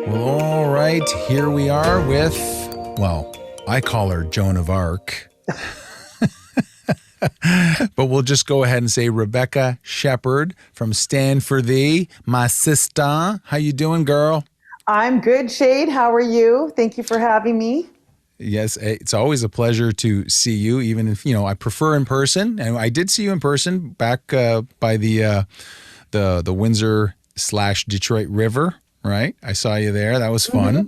Well, all right, here we are with, well, I call her Joan of Arc. But we'll just go ahead and say Rebecca Sheppard from Stand4thee, my sister. How you doing, girl? I'm good, Shade. How are you? Thank you for having me. Yes, it's always a pleasure to see you, even if, I prefer in person. And I did see you in person back by the Windsor/Detroit River, right? I saw you there. That was fun.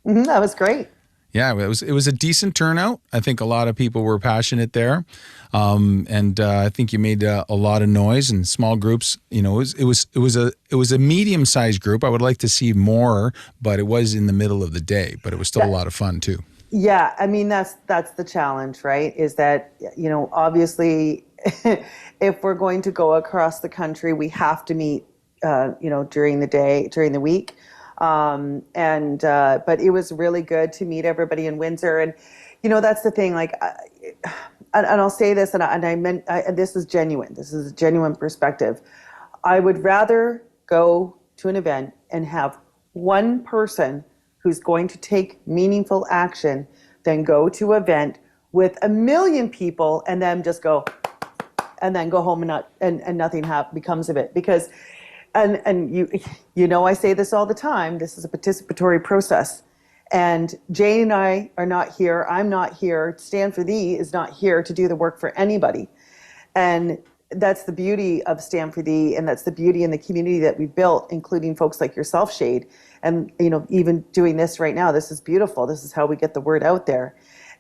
That was great. Yeah, it was a decent turnout. I think a lot of people were passionate there, and I think you made a lot of noise in small groups. It was a medium sized group. I would like to see more, but it was in the middle of the day. But it was still a lot of fun too. Yeah, I mean that's the challenge, right? Is that obviously, if we're going to go across the country, we have to meet, during the day, during the week. But it was really good to meet everybody in Windsor. And, that's the thing, like, and I'll say this, and I meant, this is genuine. This is a genuine perspective. I would rather go to an event and have one person who's going to take meaningful action than go to an event with a million people and then just go, and then go home and nothing becomes of it. Because And I say this all the time, this is a participatory process. And Jane and I are not here. I'm not here. Stand4thee is not here to do the work for anybody. And that's the beauty of Stand4thee, and that's the beauty in the community that we built, including folks like yourself, Shade. And, even doing this right now, this is beautiful. This is how we get the word out there.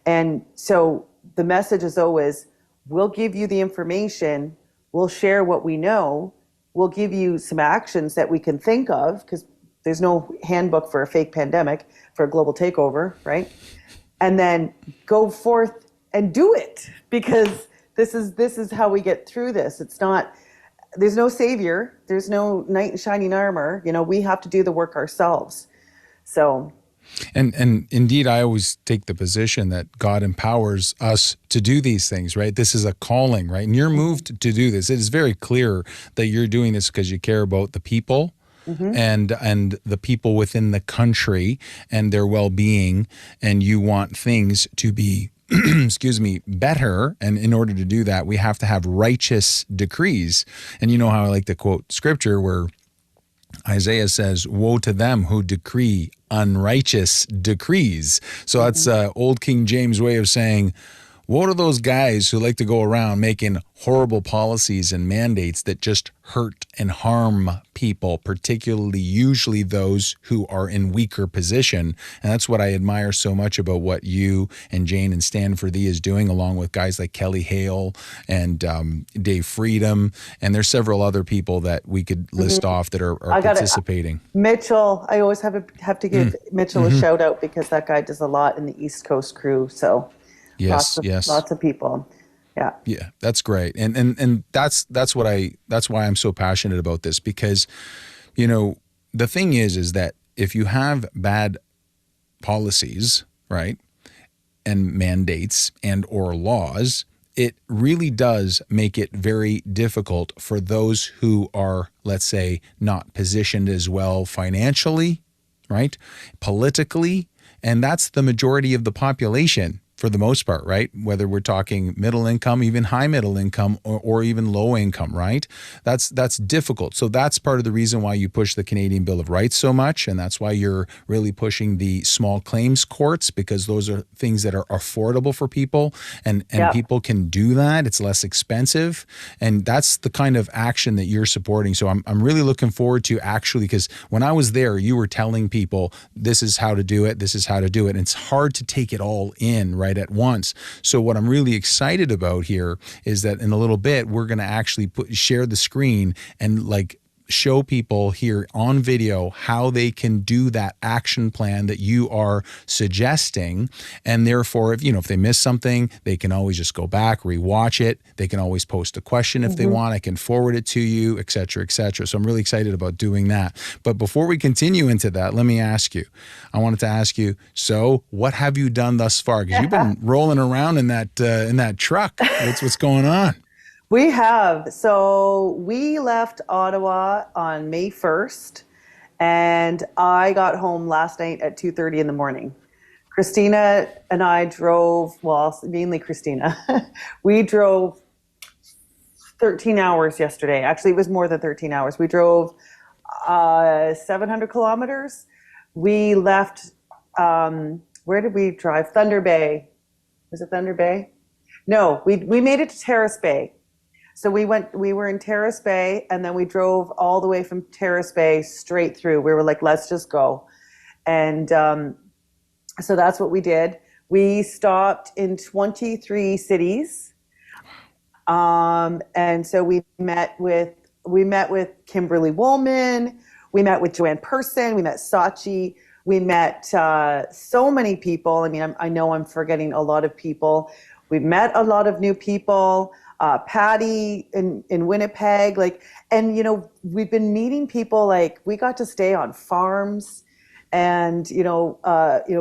And so the message is always, we'll give you the information, we'll share what we know, we'll give you some actions that we can think of, because there's no handbook for a fake pandemic, for a global takeover, right? And then go forth and do it, because this is how we get through this. It's not, there's no savior, there's no knight in shining armor. We have to do the work ourselves. So. And indeed, I always take the position that God empowers us to do these things, right? This is a calling, right? And you're moved to do this. It is very clear that you're doing this because you care about the people and the people within the country and their well-being, and you want things to be better. And in order to do that, we have to have righteous decrees. And you know how I like to quote scripture where Isaiah says, woe to them who decree unrighteous decrees. So that's old King James way of saying, woe to those guys who like to go around making horrible policies and mandates that just hurt and harm people, particularly usually those who are in weaker position. And that's what I admire so much about what you and Jane and Stand4thee is doing, along with guys like Kelly Hale and Dave Freedom. And there's several other people that we could list off that are participating. Mitchell, I always have to give Mitchell a shout out, because that guy does a lot in the East Coast crew. So yes, lots of people. Yeah, that's great. And that's why I'm so passionate about this, because, the thing is that if you have bad policies, right, and mandates and or laws, it really does make it very difficult for those who are, let's say, not positioned as well financially, right, politically, and that's the majority of the population. For the most part, right? Whether we're talking middle income, even high middle income, or even low income, right? That's difficult. So that's part of the reason why you push the Canadian Bill of Rights so much. And that's why you're really pushing the small claims courts, because those are things that are affordable for people, and people can do that. It's less expensive. And that's the kind of action that you're supporting. So I'm really looking forward to, actually, because when I was there, you were telling people, this is how to do it. This is how to do it. And it's hard to take it all in, right, at once. So what I'm really excited about here is that in a little bit, we're going to actually share the screen and show people here on video how they can do that action plan that you are suggesting. And therefore, if they miss something, they can always just go back, rewatch it. They can always post a question if they want. I can forward it to you, et cetera, et cetera. So I'm really excited about doing that. But before we continue into that, let me ask you, I wanted to ask you, so what have you done thus far? Because you've been rolling around in that truck. What's going on? We have. So we left Ottawa on May 1st, And I got home last night at 2:30 in the morning. Christina and I drove, well, mainly Christina, we drove 13 hours yesterday. Actually, it was more than 13 hours. We drove 700 kilometers. We left, where did we drive? Thunder Bay. Was it Thunder Bay? No, we made it to Terrace Bay. So we were in Terrace Bay, and then we drove all the way from Terrace Bay straight through. We were like, let's just go. And so that's what we did. We stopped in 23 cities. And so we met with Kimberly Woolman, we met with Joanne Person, we met Saatchi, we met so many people. I mean, I know I'm forgetting a lot of people. We've met a lot of new people. Patty in Winnipeg, and we've been meeting people. Like, we got to stay on farms, and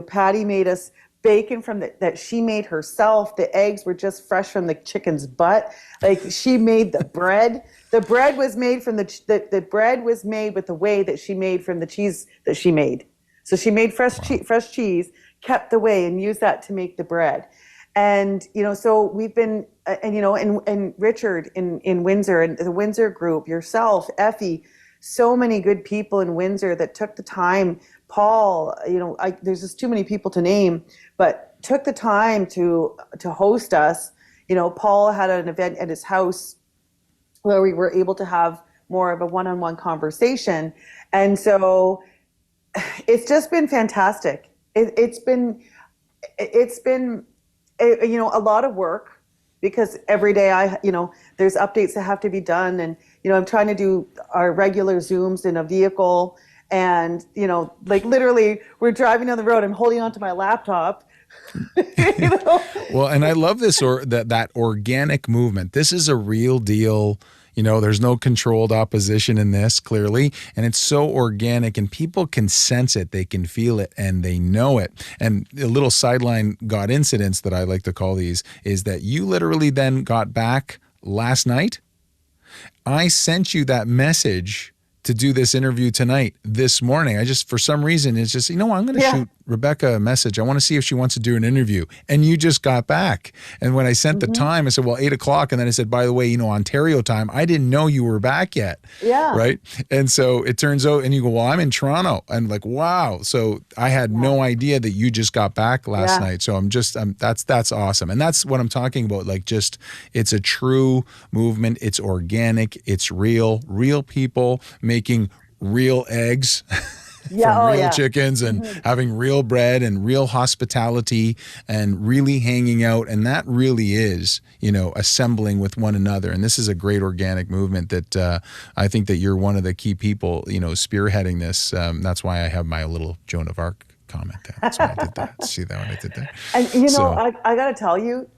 Patty made us bacon that she made herself. The eggs were just fresh from the chicken's butt. Like, she made the bread. The bread was made from the bread was made with the whey that she made from the cheese that she made. So she made fresh cheese, kept the whey, and used that to make the bread. And so we've been, and Richard in Windsor, and the Windsor group, yourself, Effie, so many good people in Windsor that took the time. Paul, there's just too many people to name, but took the time to host us. Paul had an event at his house where we were able to have more of a one-on-one conversation. And so it's just been fantastic. It's been a lot of work, because every day there's updates that have to be done. And, I'm trying to do our regular Zooms in a vehicle. And, literally we're driving down the road, I'm holding onto my laptop. Well, and I love this, that organic movement. This is a real deal. There's no controlled opposition in this, clearly, and it's so organic, and people can sense it, they can feel it, and they know it. And a little sideline God incidents that I like to call these is that you literally then got back last night. I sent you that message to do this interview tonight, this morning. I just, for some reason, it's just, I'm going to shoot Rebecca a message. I want to see if she wants to do an interview. And you just got back. And when I sent the time, I said, well, 8:00. And then I said, by the way, Ontario time, I didn't know you were back yet. Yeah. Right. And so it turns out, and you go, well, I'm in Toronto. I'm like, wow. So I had no idea that you just got back last night. So that's awesome. And that's what I'm talking about. Like, just, it's a true movement. It's organic. It's real people making real eggs. From real chickens, and having real bread and real hospitality and really hanging out. And that really is, assembling with one another. And this is a great organic movement that I think that you're one of the key people, spearheading this. That's why I have my little Joan of Arc comment there. That's why I did that. See that what I did there? And, I got to tell you,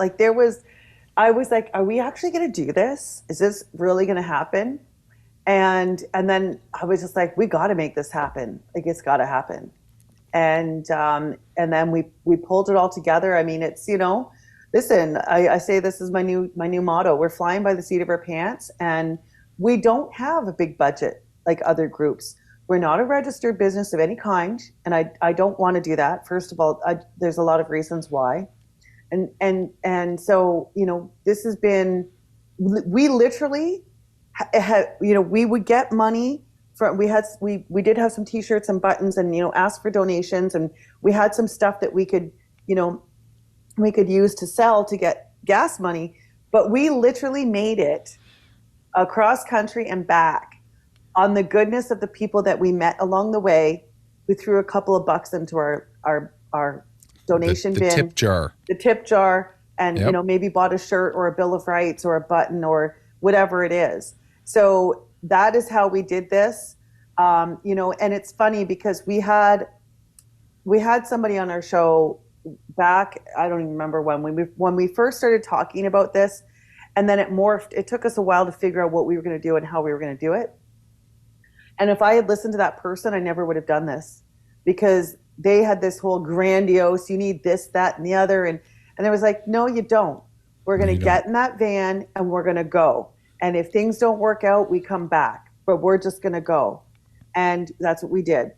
I was like, are we actually going to do this? Is this really going to happen? And then I was just like, we got to make this happen. Like, it's got to happen. And then we pulled it all together. I mean, it's, listen, I say this is my new motto. We're flying by the seat of our pants, and we don't have a big budget like other groups. We're not a registered business of any kind, and I don't want to do that. First of all, there's a lot of reasons why. And so, this has been, we literally we would get money from, we did have some t-shirts and buttons, and ask for donations, and we had some stuff that we could use to sell to get gas money, but we literally made it across country and back on the goodness of the people that we met along the way. We threw a couple of bucks into our donation bin, the tip jar, and maybe bought a shirt or a bill of rights or a button or whatever it is. So that is how we did this. And it's funny because we had somebody on our show back, I don't even remember when we first started talking about this, and then it morphed. It took us a while to figure out what we were going to do and how we were going to do it. And if I had listened to that person, I never would have done this, because they had this whole grandiose, you need this, that, and the other. And it was like, no, you don't. We're going to get in that van and we're going to go. And if things don't work out, we come back, but we're just going to go. And that's what we did.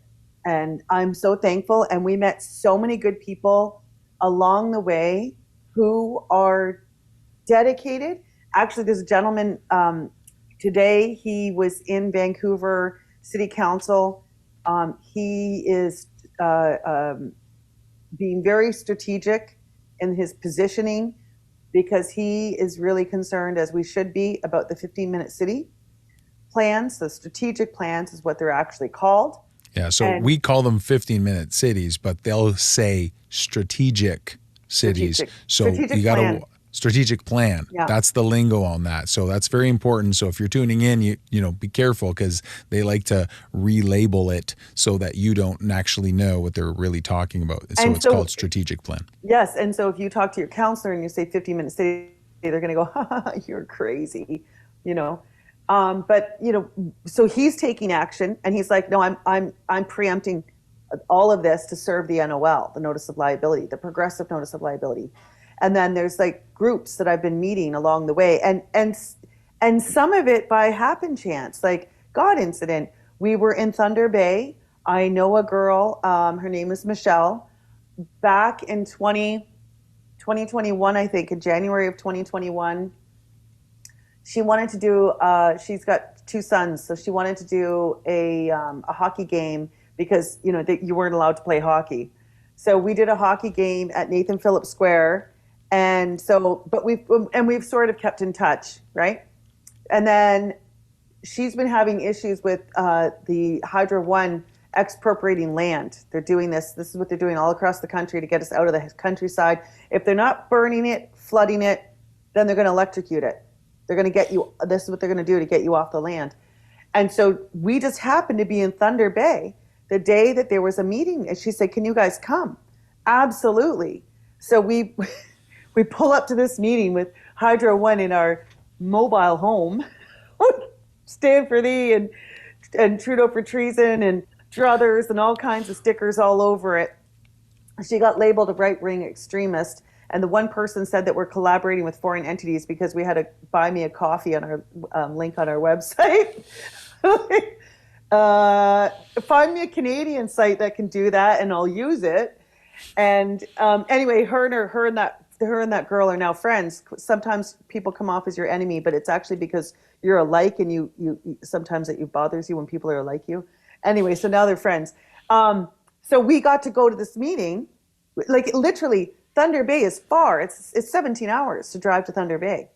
And I'm so thankful. And we met so many good people along the way who are dedicated. Actually, there's a gentleman today, he was in Vancouver City Council. He is being very strategic in his positioning because he is really concerned, as we should be, about the 15-minute city plans. The strategic plans is what they're actually called. Yeah, so we call them 15-minute cities, but they'll say strategic cities. You got to strategic plan. Yeah. That's the lingo on that. So that's very important. So if you're tuning in, you know, be careful because they like to relabel it so that you don't actually know what they're really talking about. So it's called strategic plan. Yes, and so if you talk to your counselor and you say 15-minute city, they're going to go, ha, you're crazy, you know. But you know, so he's taking action, and he's like, no, I'm preempting all of this to serve the NOL, the notice of liability, the progressive notice of liability. And then there's like groups that I've been meeting along the way, and some of it by happen chance, like God incident. We were in Thunder Bay. I know a girl, her name is Michelle. Back in 2021, I think, in January of 2021, she wanted to do, she's got 2 sons, so she wanted to do a hockey game because, you know, you weren't allowed to play hockey. So we did a hockey game at Nathan Phillips Square. And so, but we've sort of kept in touch, right? And then she's been having issues with the Hydro One expropriating land. They're doing this. This is what they're doing all across the country to get us out of the countryside. If they're not burning it, flooding it, then they're going to electrocute it. They're going to get you. This is what they're going to do to get you off the land. And so we just happened to be in Thunder Bay the day that there was a meeting. And she said, "Can you guys come?" Absolutely. So we pull up to this meeting with Hydro One in our mobile home, Stand4thee and Trudeau for treason and druthers and all kinds of stickers all over it. She got labeled a right-wing extremist, and the one person said that we're collaborating with foreign entities because we had to buy me a coffee on our link on our website. Find me a Canadian site that can do that, and I'll use it. And anyway, her and that girl are now friends. Sometimes people come off as your enemy, but it's actually because you're alike, and you sometimes it bothers you when people are like you. Anyway, so now they're friends. So we got to go to this meeting. Like literally, Thunder Bay is far. It's 17 hours to drive to Thunder Bay,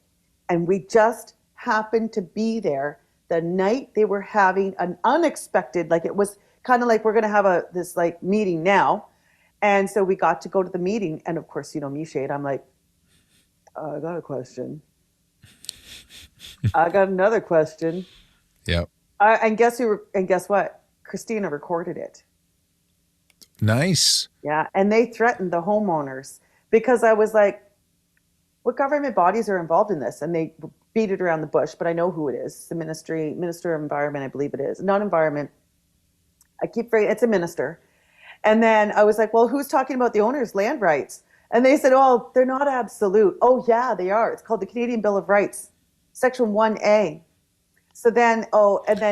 and we just happened to be there the night they were having an unexpected. Like it was kind of like we're going to have this like meeting now. And so we got to go to the meeting. And of course, you know me, Shade, I'm like, I got a question. I got another question. Yep. And guess what? Christina recorded it. Nice. Yeah. And they threatened the homeowners because I was like, what government bodies are involved in this? And they beat it around the bush, but I know who it is. It's the Minister of Environment, I believe it is. Not environment. I keep forgetting, it's a minister. And then I was like, well, who's talking about the owner's land rights? And they said, oh, they're not absolute. Oh, yeah, they are. It's called the Canadian Bill of Rights, Section 1A. So then,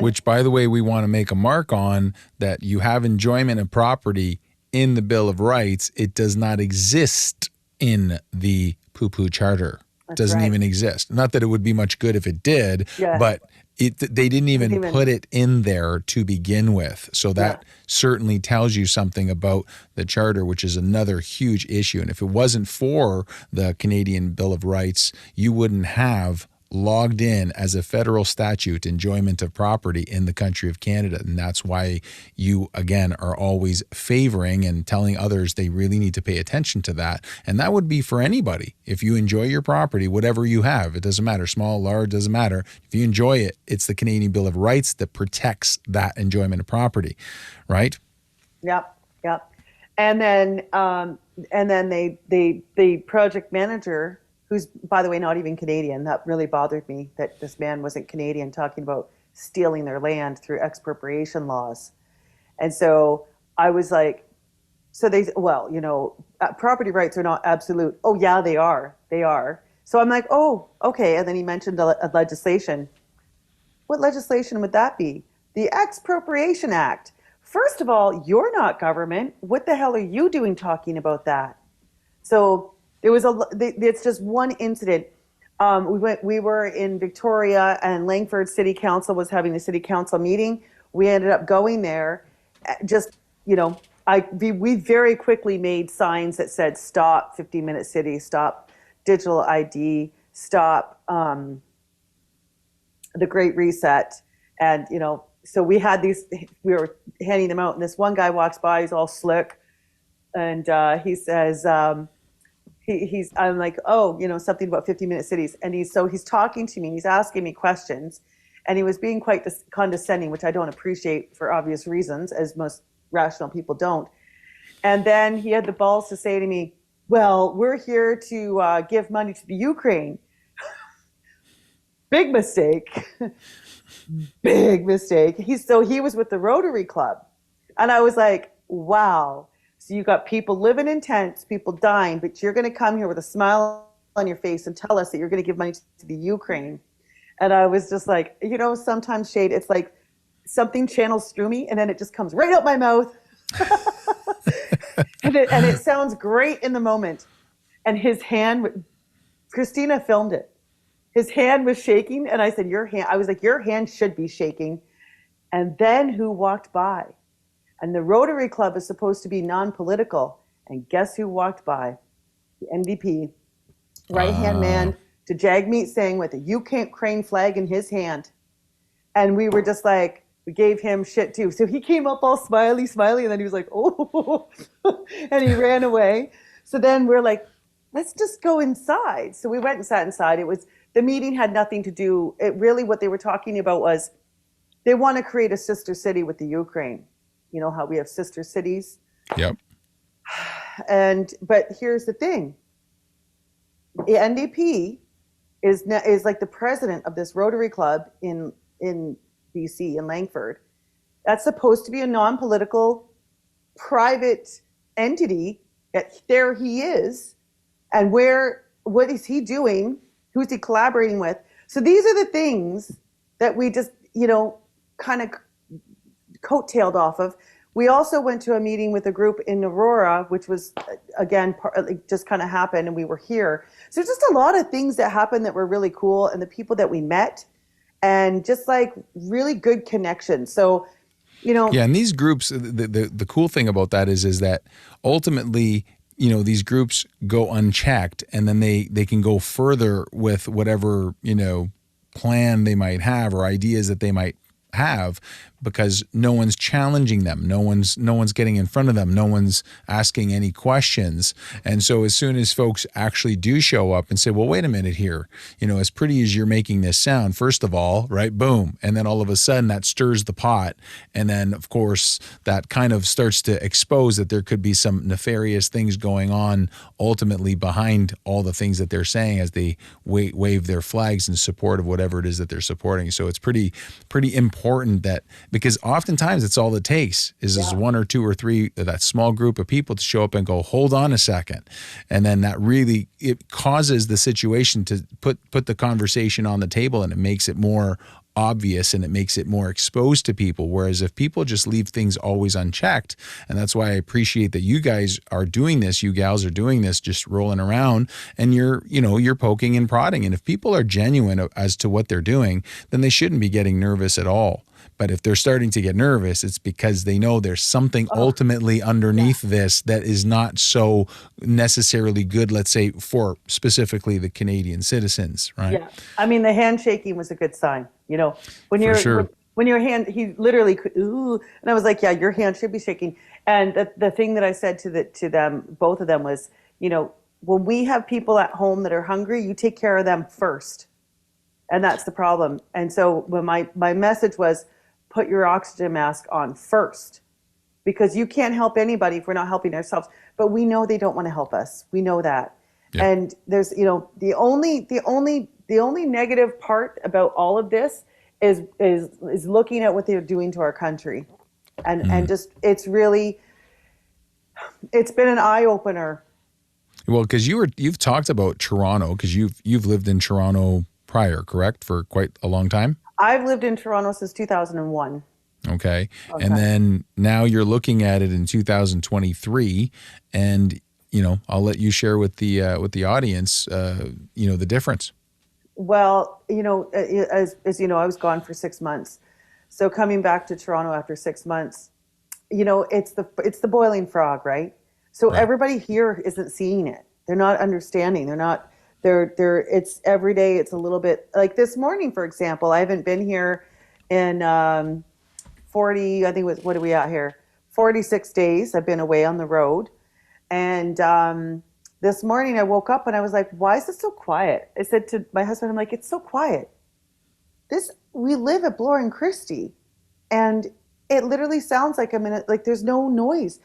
which, by the way, we want to make a mark on that you have enjoyment of property in the Bill of Rights. It does not exist in the Poo-Poo Charter. It doesn't even exist. Not that it would be much good if it did, but they didn't even put it in there to begin with. So that certainly tells you something about the Charter, which is another huge issue. And if it wasn't for the Canadian Bill of Rights, you wouldn't have logged in as a federal statute enjoyment of property in the country of Canada. And that's why you, again, are always favoring and telling others they really need to pay attention to that. And that would be for anybody. If you enjoy your property, whatever you have, it doesn't matter, small, large, doesn't matter. If you enjoy it, it's the Canadian Bill of Rights that protects that enjoyment of property, right? Yep. And then the project manager, who's, by the way, not even Canadian. That really bothered me that this man wasn't Canadian, talking about stealing their land through expropriation laws. And so I was like, property rights are not absolute. Oh, yeah, they are. They are. So I'm like, oh, okay. And then he mentioned a legislation. What legislation would that be? the Expropriation Act. First of all, you're not government. What the hell are you doing talking about that? So there was it's just one incident. We were in Victoria, and Langford City Council was having the city council meeting. We ended up going there. Just, we very quickly made signs that said stop 15-minute city, stop digital ID, stop the Great Reset. And, so we had these, we were handing them out, and this one guy walks by, he's all slick, and he says, I'm like, oh, something about 15-minute cities. And he's talking to me, he's asking me questions, and he was being quite condescending, which I don't appreciate for obvious reasons, as most rational people don't. And then he had the balls to say to me, well, we're here to give money to the Ukraine. Big mistake. Big mistake. He was with the Rotary Club. And I was like, wow. So you got people living in tents, people dying, but you're going to come here with a smile on your face and tell us that you're going to give money to the Ukraine. And I was just like, sometimes, Shade, it's like something channels through me and then it just comes right out my mouth. and it sounds great in the moment. And his hand, Christina filmed it. His hand was shaking, and I said, I was like, your hand should be shaking. And then who walked by? And the Rotary Club is supposed to be non-political. And guess who walked by? The NDP right-hand man to Jagmeet Singh with a Ukraine flag in his hand. And we were just like, we gave him shit too. So he came up all smiley, and then he was like, oh, and he ran away. So then we're like, let's just go inside. So we went and sat inside. The meeting had nothing to do, what they were talking about was they want to create a sister city with the Ukraine. You know how we have sister cities? Yep. But here's the thing. The NDP is like the president of this Rotary Club in BC, in Langford. That's supposed to be a non-political, private entity. There he is. And what is he doing? Who's he collaborating with? So these are the things that we just, kind of coattailed off of. We also went to a meeting with a group in Aurora, which was, again, just kind of happened, and we were here. So just a lot of things that happened that were really cool, and the people that we met, and just like really good connections. So, Yeah, and these groups, the cool thing about that is that ultimately, these groups go unchecked, and then they can go further with whatever, plan they might have or ideas that they might have, because no one's challenging them. No one's getting in front of them. No one's asking any questions. And so as soon as folks actually do show up and say, well, wait a minute here, as pretty as you're making this sound, first of all, right, boom. And then all of a sudden that stirs the pot. And then of course that kind of starts to expose that there could be some nefarious things going on ultimately behind all the things that they're saying as they wave their flags in support of whatever it is that they're supporting. So it's pretty important that, because oftentimes it's all it takes is one or two or three, that small group of people to show up and go, hold on a second. And then that really, it causes the situation to put the conversation on the table, and it makes it more obvious and it makes it more exposed to people. Whereas if people just leave things always unchecked, and that's why I appreciate that you guys are doing this, you gals are doing this, just rolling around, and you're poking and prodding. And if people are genuine as to what they're doing, then they shouldn't be getting nervous at all. But if they're starting to get nervous, it's because they know there's something ultimately underneath this that is not so necessarily good, let's say, for specifically the Canadian citizens, right? Yeah. I mean, the handshaking was a good sign. When your hand, he literally could, ooh, and I was like, yeah, your hand should be shaking. And the thing that I said to them, both of them, was, when we have people at home that are hungry, you take care of them first. And that's the problem. And so when my message was, put your oxygen mask on first, because you can't help anybody if we're not helping ourselves. But we know they don't want to help us. We know that. Yeah. And there's, the only negative part about all of this is looking at what they're doing to our country. And just, it's been an eye opener. Well, because you've talked about Toronto, because you've lived in Toronto prior, correct? For quite a long time? I've lived in Toronto since 2001. Okay. And Okay. then now you're looking at it in 2023, and I'll let you share with the audience, the difference. Well, as you know, I was gone for 6 months. So coming back to Toronto after 6 months, it's the boiling frog, right? So Right. everybody here isn't seeing it. They're not understanding. They're it's every day. It's a little bit like this morning, for example. I haven't been here in 40, I think it was, what are we at here? 46 days. I've been away on the road. And this morning I woke up and I was like, why is it so quiet? I said to my husband, I'm like, it's so quiet. We live at Bloor and Christie, and it literally sounds like like there's no noise.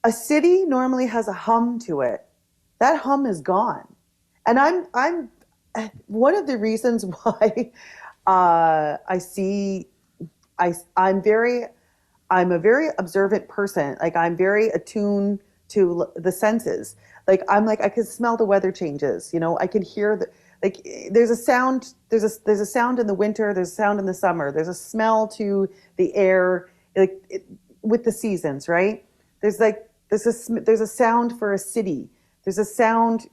A city normally has a hum to it. That hum is gone. And I'm one of the reasons why I see I'm very I'm a very observant person. Like I'm very attuned to the senses. Like I can smell the weather changes. I can hear like there's a sound. There's a sound in the winter. There's a sound in the summer. There's a smell to the air. With the seasons, right? There's a sound for a city. There's a sound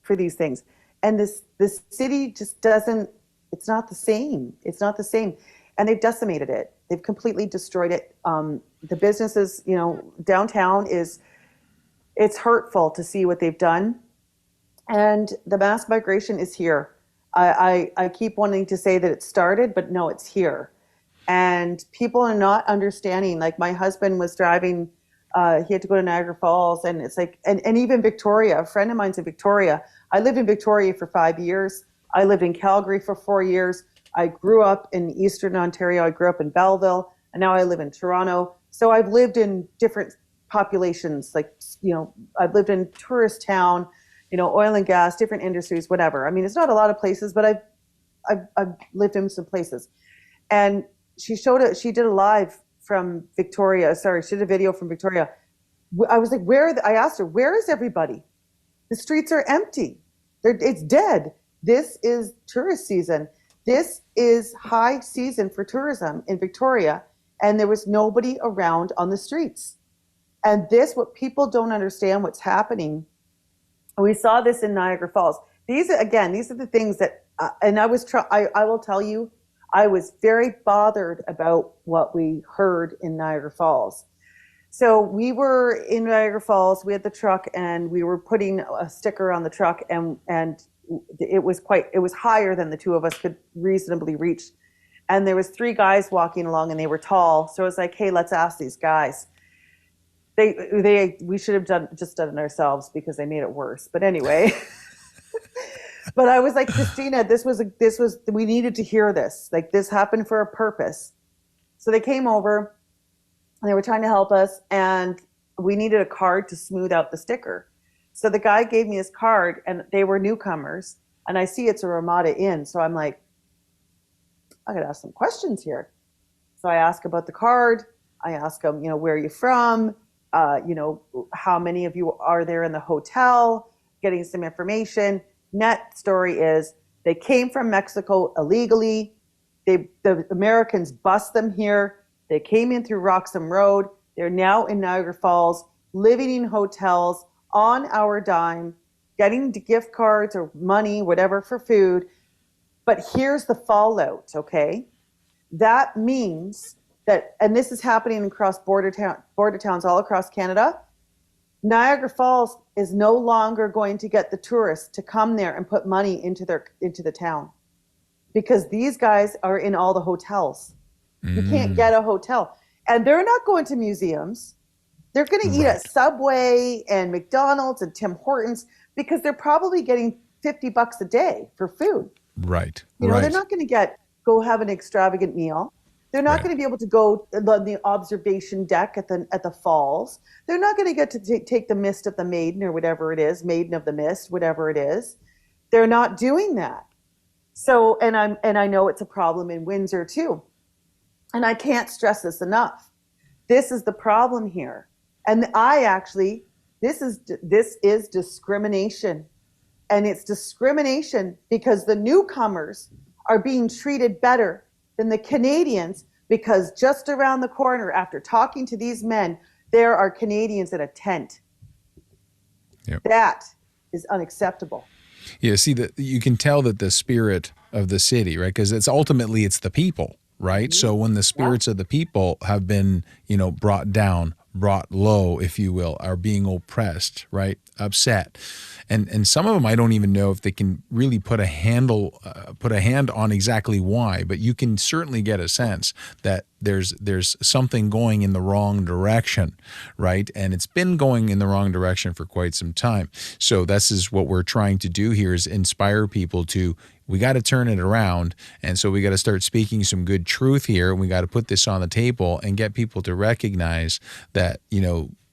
for these things, and this city just doesn't. It's not the same. It's not the same, and they've decimated it. They've completely destroyed it. The businesses, downtown it's hurtful to see what they've done, and the mass migration is here. I keep wanting to say that it started, but no, it's here, and people are not understanding. Like my husband was driving. He had to go to Niagara Falls, and it's like, and even Victoria. A friend of mine's in Victoria. I lived in Victoria for 5 years. I lived in Calgary for 4 years. I grew up in Eastern Ontario. I grew up in Belleville, and now I live in Toronto. So I've lived in different populations. I've lived in tourist town, oil and gas, different industries, whatever. I mean, it's not a lot of places, but I've lived in some places. And she did a live from Victoria. Sorry, she did a video from Victoria. I was like, I asked her, where is everybody? The streets are empty. It's dead. This is tourist season. This is high season for tourism in Victoria, and there was nobody around on the streets. And what people don't understand what's happening. We saw this in Niagara Falls. These are the things that, and I will tell you, I was very bothered about what we heard in Niagara Falls. So we were in Niagara Falls, we had the truck, and we were putting a sticker on the truck, and it was higher than the two of us could reasonably reach. And there was 3 guys walking along, and they were tall. So I was like, hey, let's ask these guys. We should have done it ourselves because they made it worse. But anyway, but I was like, Christina, we needed to hear this. Like this happened for a purpose. So they came over and they were trying to help us, and we needed a card to smooth out the sticker. So the guy gave me his card, and they were newcomers, and I see it's a Ramada Inn. So I'm like, I gotta ask some questions here. So I ask about the card. I ask them, where are you from? How many of you are there in the hotel? Getting some information. Net story is they came from Mexico illegally. The Americans bust them here. They came in through Roxham Road. They're now in Niagara Falls, living in hotels on our dime, getting gift cards or money, whatever, for food. But here's the fallout, okay? That means that, and this is happening across border towns all across Canada, Niagara Falls is no longer going to get the tourists to come there and put money into the town, because these guys are in all the hotels. You can't get a hotel, and they're not going to museums. They're going to eat at Subway and McDonald's and Tim Hortons, because they're probably getting $50 a day for food. Right. They're not going to go have an extravagant meal. They're not going to be able to go on the observation deck at the falls. They're not going to get to take the Mist of the Maiden or whatever it is, Maiden of the Mist, whatever it is. They're not doing that. So, and I know it's a problem in Windsor too. And I can't stress this enough. This is the problem here. And this is discrimination. And it's discrimination because the newcomers are being treated better than the Canadians because just around the corner, after talking to these men, there are Canadians in a tent. Yep. That is unacceptable. Yeah, see, that you can tell that the spirit of the city, right? Because it's the people, right? So when the spirits of the people have been, brought down, brought low, if you will, are being oppressed, right? Upset. And some of them, I don't even know if they can really put a hand on exactly why, but you can certainly get a sense that there's something going in the wrong direction, right? And it's been going in the wrong direction for quite some time. So this is what we're trying to do here, is inspire people to, we got to turn it around. And so we got to start speaking some good truth here. And we got to put this on the table and get people to recognize that,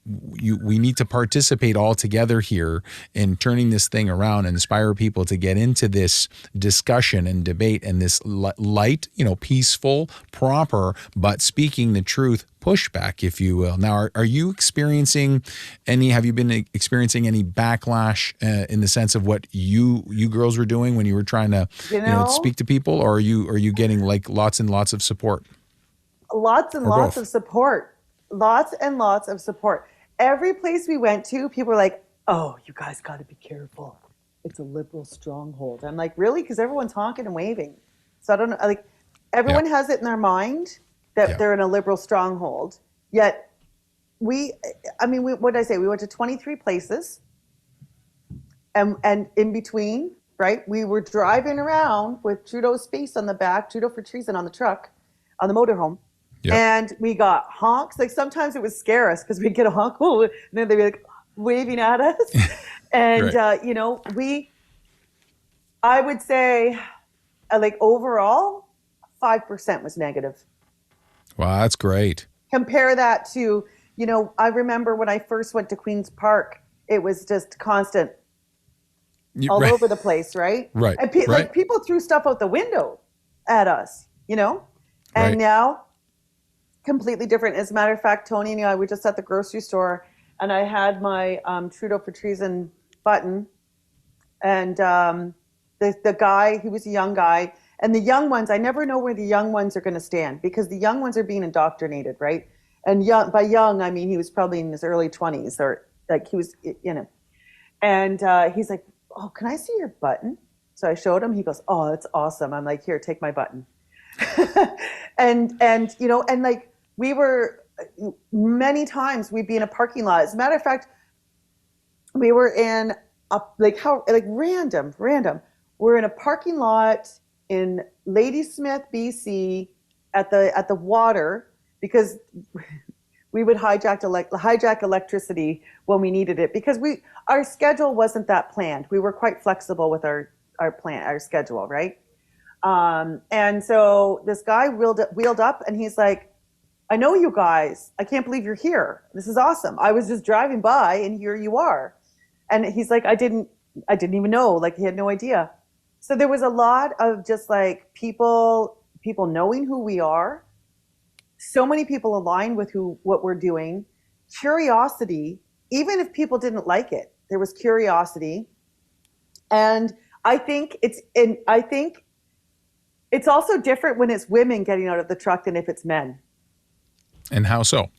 we need to participate all together here in turning this thing around and inspire people to get into this discussion and debate and this light, peaceful, proper, but speaking the truth pushback, if you will. Now, are you experiencing have you been experiencing any backlash in the sense of what you girls were doing when you were trying to, speak to people, or are you getting like lots and lots of support? Lots and lots of support. Lots and lots of support. Every place we went to, people were like, oh, you guys got to be careful. It's a liberal stronghold. I'm like, really? Because everyone's honking and waving. So I don't know. Like, everyone has it in their mind that they're in a liberal stronghold. Yet what did I say? We went to 23 places. And in between, right, we were driving around with Trudeau's face on the back, Trudeau for Treason on the truck, on the motorhome. Yep. And we got honks. Like, sometimes it would scare us because we'd get a honk, and then they'd be like waving at us. And, right. I would say like overall, 5% was negative. Wow, that's great. Compare that to, I remember when I first went to Queen's Park, it was just constant all over the place, right? Right. And like, people threw stuff out the window at us, and now completely different. As a matter of fact, Tony and I, we just at the grocery store, and I had my Trudeau for Treason button, and the guy, he was a young guy, and the young ones, I never know where the young ones are going to stand, because the young ones are being indoctrinated, right? And by young, I mean he was probably in his early 20s, or like he was, and he's like, oh, can I see your button? So I showed him. He goes, oh, that's awesome. I'm like, here, take my button. and like, we were, many times we'd be in a parking lot. As a matter of fact, we were in random. We're in a parking lot in Ladysmith, BC, at the water, because we would hijack electricity when we needed it, because our schedule wasn't that planned. We were quite flexible with our schedule, right? And so this guy wheeled up, and he's like, I know you guys. I can't believe you're here. This is awesome. I was just driving by, and here you are. And he's like, I didn't even know. Like, he had no idea. So there was a lot of just like people knowing who we are. So many people aligned with what we're doing. Curiosity, even if people didn't like it, there was curiosity. And I think it's also different when it's women getting out of the truck than if it's men. And how so?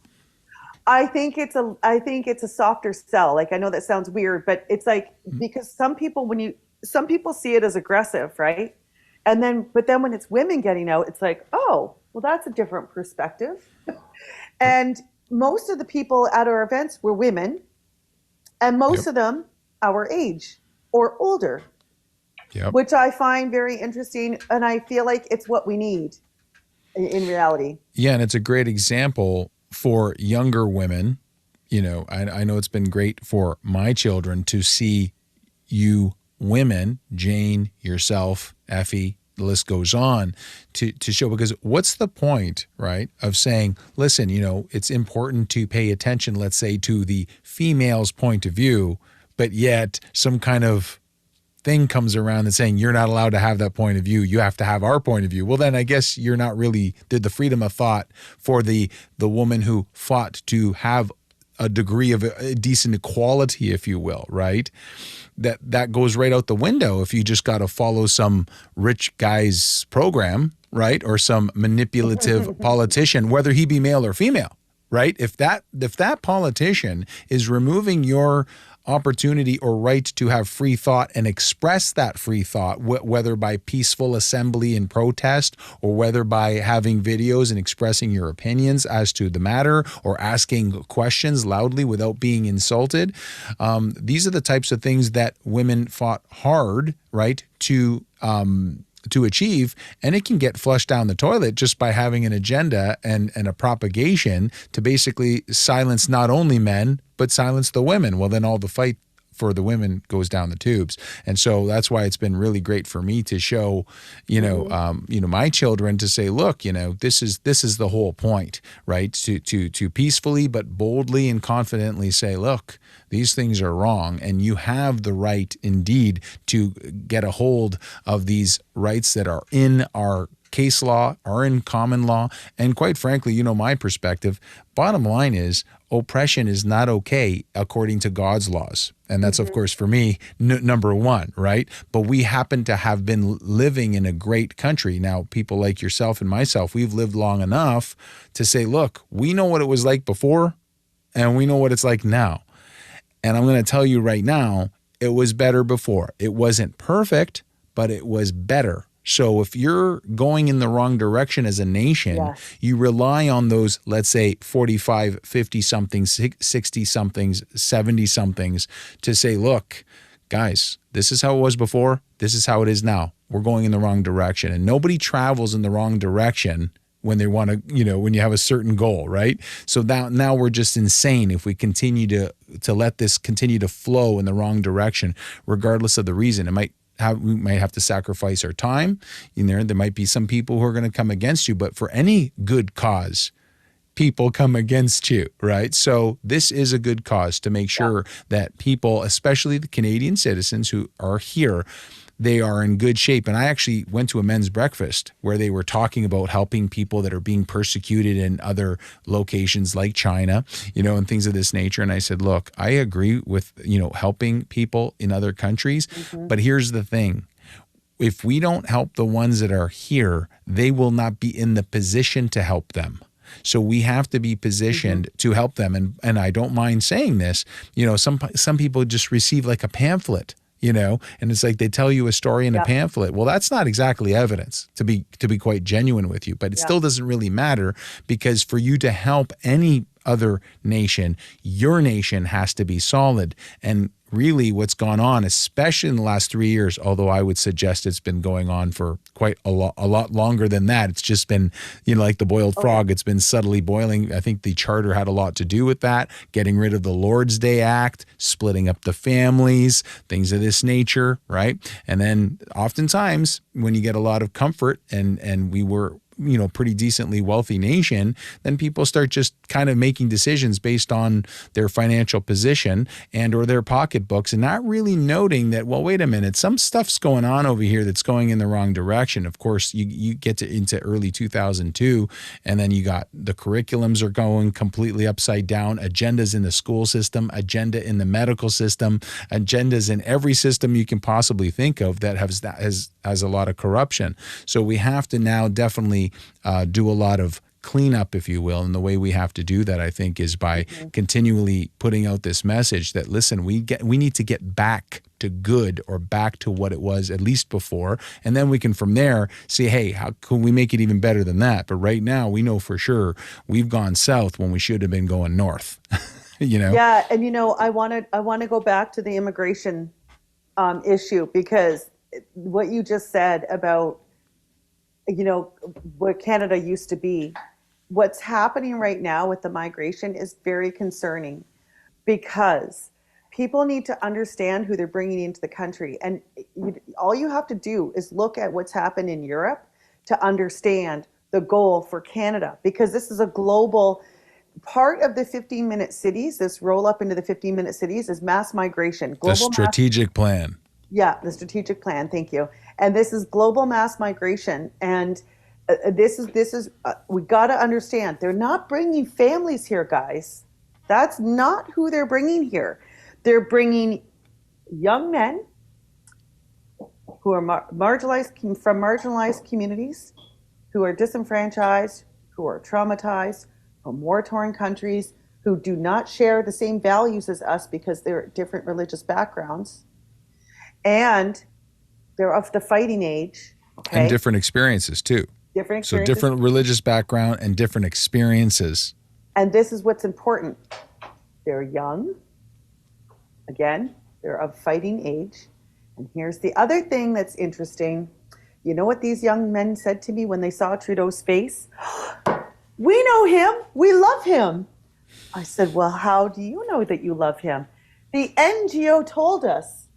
I think it's a softer sell. Like, I know that sounds weird, but it's like, because some people see it as aggressive, right? But then when it's women getting out, it's like, oh, well, that's a different perspective. And most of the people at our events were women, and most of them our age or older, which I find very interesting. And I feel like it's what we need in reality. Yeah. And it's a great example for younger women. I know it's been great for my children to see you women, Jane, yourself, Effie, the list goes on, to show, because what's the point, right, of saying, listen, it's important to pay attention, let's say, to the female's point of view, but yet some kind of thing comes around that's saying you're not allowed to have that point of view. You have to have our point of view. Well, then I guess you're not really did the freedom of thought for the woman who fought to have a degree of a decent equality, if you will, right? That goes right out the window if you just got to follow some rich guy's program, right? Or some manipulative politician, whether he be male or female, right? If that politician is removing your opportunity or right to have free thought and express that free thought, whether by peaceful assembly and protest, or whether by having videos and expressing your opinions as to the matter, or asking questions loudly without being insulted. These are the types of things that women fought hard, right, to achieve, and it can get flushed down the toilet just by having an agenda and a propagation to basically silence not only men, but silence the women. Well, then all the fight for the women goes down the tubes. And so that's why it's been really great for me to show, my children, to say, look, this is the whole point, right? To peacefully but boldly and confidently say, look, these things are wrong, and you have the right indeed to get a hold of these rights that are in our case law, are in common law. And quite frankly, my perspective, bottom line is, oppression is not okay according to God's laws. And that's, of course, for me, number one, right? But we happen to have been living in a great country. Now, people like yourself and myself, we've lived long enough to say, look, we know what it was like before, and we know what it's like now. And I'm going to tell you right now, it was better before. It wasn't perfect, but it was better. So if you're going in the wrong direction as a nation, yes, you rely on those, let's say, 45, 50-somethings, 60-somethings, 70-somethings to say, look, guys, this is how it was before. This is how it is now. We're going in the wrong direction. And nobody travels in the wrong direction when they want to, when you have a certain goal, right? So now we're just insane if we continue to let this continue to flow in the wrong direction, regardless of the reason. We might have to sacrifice our time. There might be some people who are going to come against you, but for any good cause, people come against you, right? So this is a good cause to make sure that people, especially the Canadian citizens who are here, they are in good shape. And I actually went to a men's breakfast where they were talking about helping people that are being persecuted in other locations like China, and things of this nature. And I said, look, I agree with, helping people in other countries. Mm-hmm. But here's the thing. If we don't help the ones that are here, they will not be in the position to help them. So we have to be positioned to help them. And I don't mind saying this, some people just receive like a pamphlet, and it's like they tell you a story in a pamphlet. Well, that's not exactly evidence, to be quite genuine with you, but it still doesn't really matter, because for you to help any other nation, your nation has to be solid. And really what's gone on, especially in the last 3 years, although I would suggest it's been going on for quite a lot longer than that. It's just been, like the boiled frog, it's been subtly boiling. I think the charter had a lot to do with that, getting rid of the Lord's Day Act, splitting up the families, things of this nature, right? And then oftentimes when you get a lot of comfort, and we were pretty decently wealthy nation, then people start just kind of making decisions based on their financial position and or their pocketbooks, and not really noting that, well, wait a minute, some stuff's going on over here that's going in the wrong direction. Of course, you get into early 2002, and then you got the curriculums are going completely upside down, agendas in the school system, agenda in the medical system, agendas in every system you can possibly think of that has a lot of corruption. So we have to now definitely do a lot of cleanup, if you will. And the way we have to do that, I think, is by continually putting out this message that, listen, we need to get back to good, or back to what it was at least before. And then we can from there say, hey, how can we make it even better than that? But right now we know for sure we've gone south when we should have been going north. Yeah. And I want to go back to the immigration issue, because what you just said about what Canada used to be, what's happening right now with the migration is very concerning, because people need to understand who they're bringing into the country. And all you have to do is look at what's happened in Europe to understand the goal for Canada, because this is a global part of the 15-minute cities. This roll up into the 15-minute cities is mass migration. The strategic plan. Yeah, the strategic plan. Thank you. And this is global mass migration. And this is we got to understand, they're not bringing families here, guys. That's not who they're bringing here. They're bringing young men who are marginalized communities, who are disenfranchised, who are traumatized, from war-torn countries, who do not share the same values as us because they're different religious backgrounds, and they're of the fighting age. Okay? And different experiences too. Different experiences. So different religious background and different experiences. And this is what's important. They're young. Again, they're of fighting age. And here's the other thing that's interesting. You know what these young men said to me when they saw Trudeau's face? We know him. We love him. I said, well, how do you know that you love him? The NGO told us.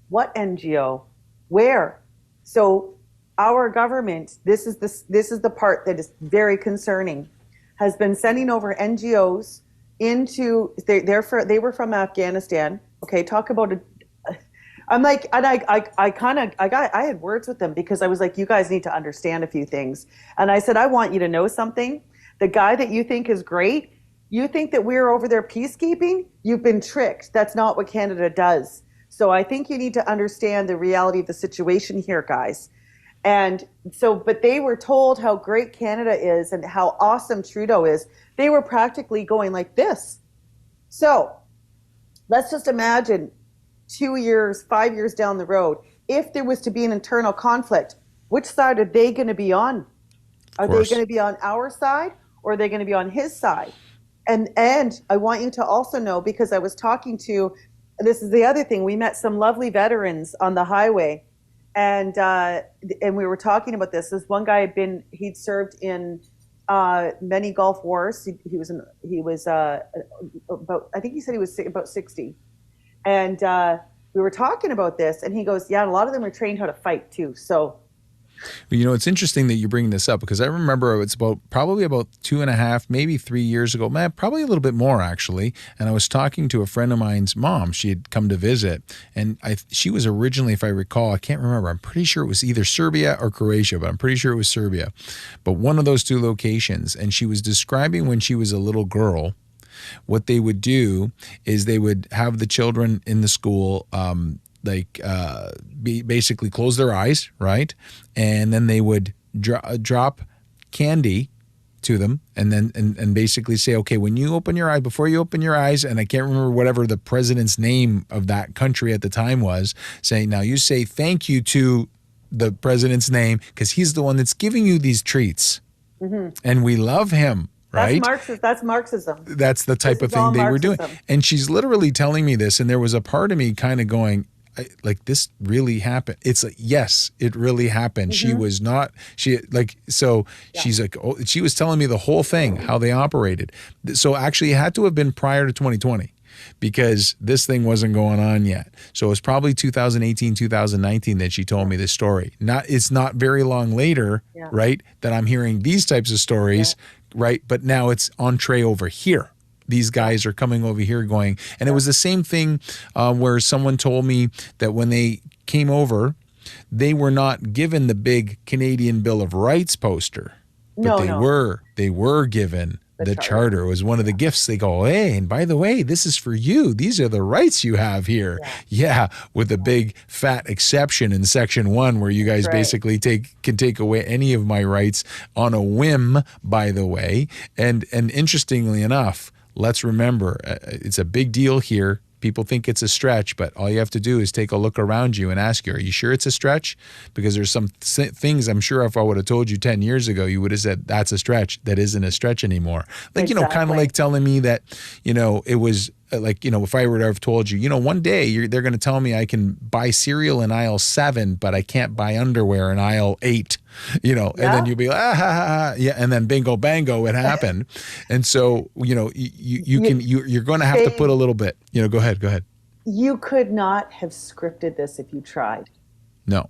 What NGO? Where? So our government, this is the part that is very concerning, has been sending over NGOs into, they were from Afghanistan. Okay, talk about a, I'm like, and I had words with them because I was like, you guys need to understand a few things. And I said, I want you to know something. The guy that you think is great, you think that we're over there peacekeeping? You've been tricked. That's not what Canada does. So I think you need to understand the reality of the situation here, guys. And so, but they were told how great Canada is and how awesome Trudeau is. They were practically going like this. So let's just imagine 2 years, 5 years down the road, if there was to be an internal conflict, which side are they going to be on? Are they going to be on our side or are they going to be on his side? And I want you to also know, because I was talking to, this is the other thing, we met some lovely veterans on the highway, and we were talking about this. This one guy he'd served in many Gulf wars. He was about, I think he said he was about 60. And we were talking about this, and he goes, yeah, a lot of them are trained how to fight too. So, you know, it's interesting that you bring this up, because I remember it's probably about 2.5, maybe 3 years ago, probably a little bit more actually. And I was talking to a friend of mine's mom. She had come to visit, and she was originally, if I recall, I can't remember, I'm pretty sure it was either Serbia or Croatia, but I'm pretty sure it was Serbia. But one of those two locations, and she was describing when she was a little girl, what they would do is they would have the children in the school basically close their eyes, right? And then they would drop candy to them, and then and basically say, okay, when you open your eye, before you open your eyes, and I can't remember whatever the president's name of that country at the time was, saying, now you say thank you to the president's name because he's the one that's giving you these treats, and we love him. Right? That's Marxism. That's the type of thing they were doing. And she's literally telling me this, and there was a part of me kind of going, like, this really happened. It's like, yes, it really happened. She was not, she's like, oh, she was telling me the whole thing, how they operated. So actually it had to have been prior to 2020, because this thing wasn't going on yet. So it was probably 2018, 2019 that she told me this story. It's not very long later, right, that I'm hearing these types of stories, right? But now it's entree over here. These guys are coming over here going, and it was the same thing where someone told me that when they came over, they were not given the big Canadian Bill of Rights poster, but they were given the charter. It was one of the gifts. They go, hey, and by the way, this is for you. These are the rights you have here. Yeah, with a big fat exception in Section 1 where you guys basically can take away any of my rights on a whim, by the way. And interestingly enough, let's remember, it's a big deal here. People think it's a stretch, but all you have to do is take a look around you and ask you, are you sure it's a stretch? Because there's some things I'm sure if I would have told you 10 years ago, you would have said, that's a stretch. That isn't a stretch anymore. Like, kind of like telling me that, it was like, if I were to have told you, one day they're going to tell me I can buy cereal in aisle 7, but I can't buy underwear in aisle 8. And then you'd be like, and then bingo, bango, it happened. And so, you're going to have to put a little bit, go ahead. You could not have scripted this if you tried. No.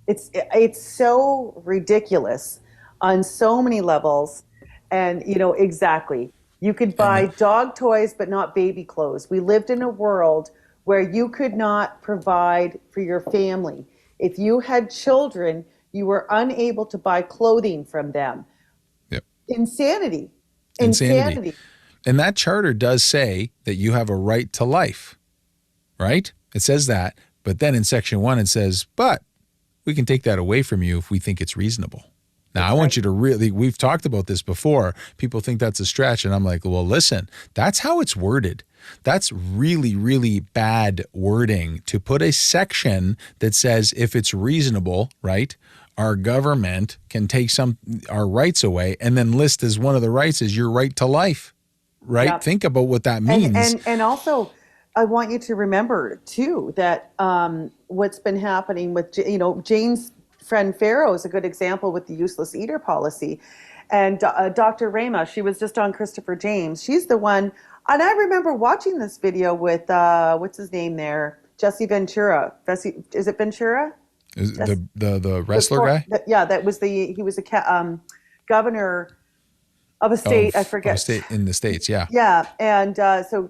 It's so ridiculous on so many levels. And, exactly. You could buy dog toys, but not baby clothes. We lived in a world where you could not provide for your family. If you had children, you were unable to buy clothing from them. Yep. Insanity. And that charter does say that you have a right to life, right? It says that. But then in Section 1, it says, but we can take that away from you if we think it's reasonable. Now, I want you to really, we've talked about this before. People think that's a stretch. And I'm like, well, listen, that's how it's worded. That's really, really bad wording to put a section that says if it's reasonable, right, our government can take our rights away, and then list as one of the rights is your right to life, right? Yep. Think about what that means. And also, I want you to remember too that what's been happening with, you know, Jane's friend Farrow is a good example with the useless eater policy, and Dr. Rama, she was just on Christopher James. She's the one, and I remember watching this video with what's his name there, Jesse Ventura. Is it Ventura? Is the wrestler guy? Yeah, he was a governor of a state. I forget. Of a state in the States, yeah. Yeah, and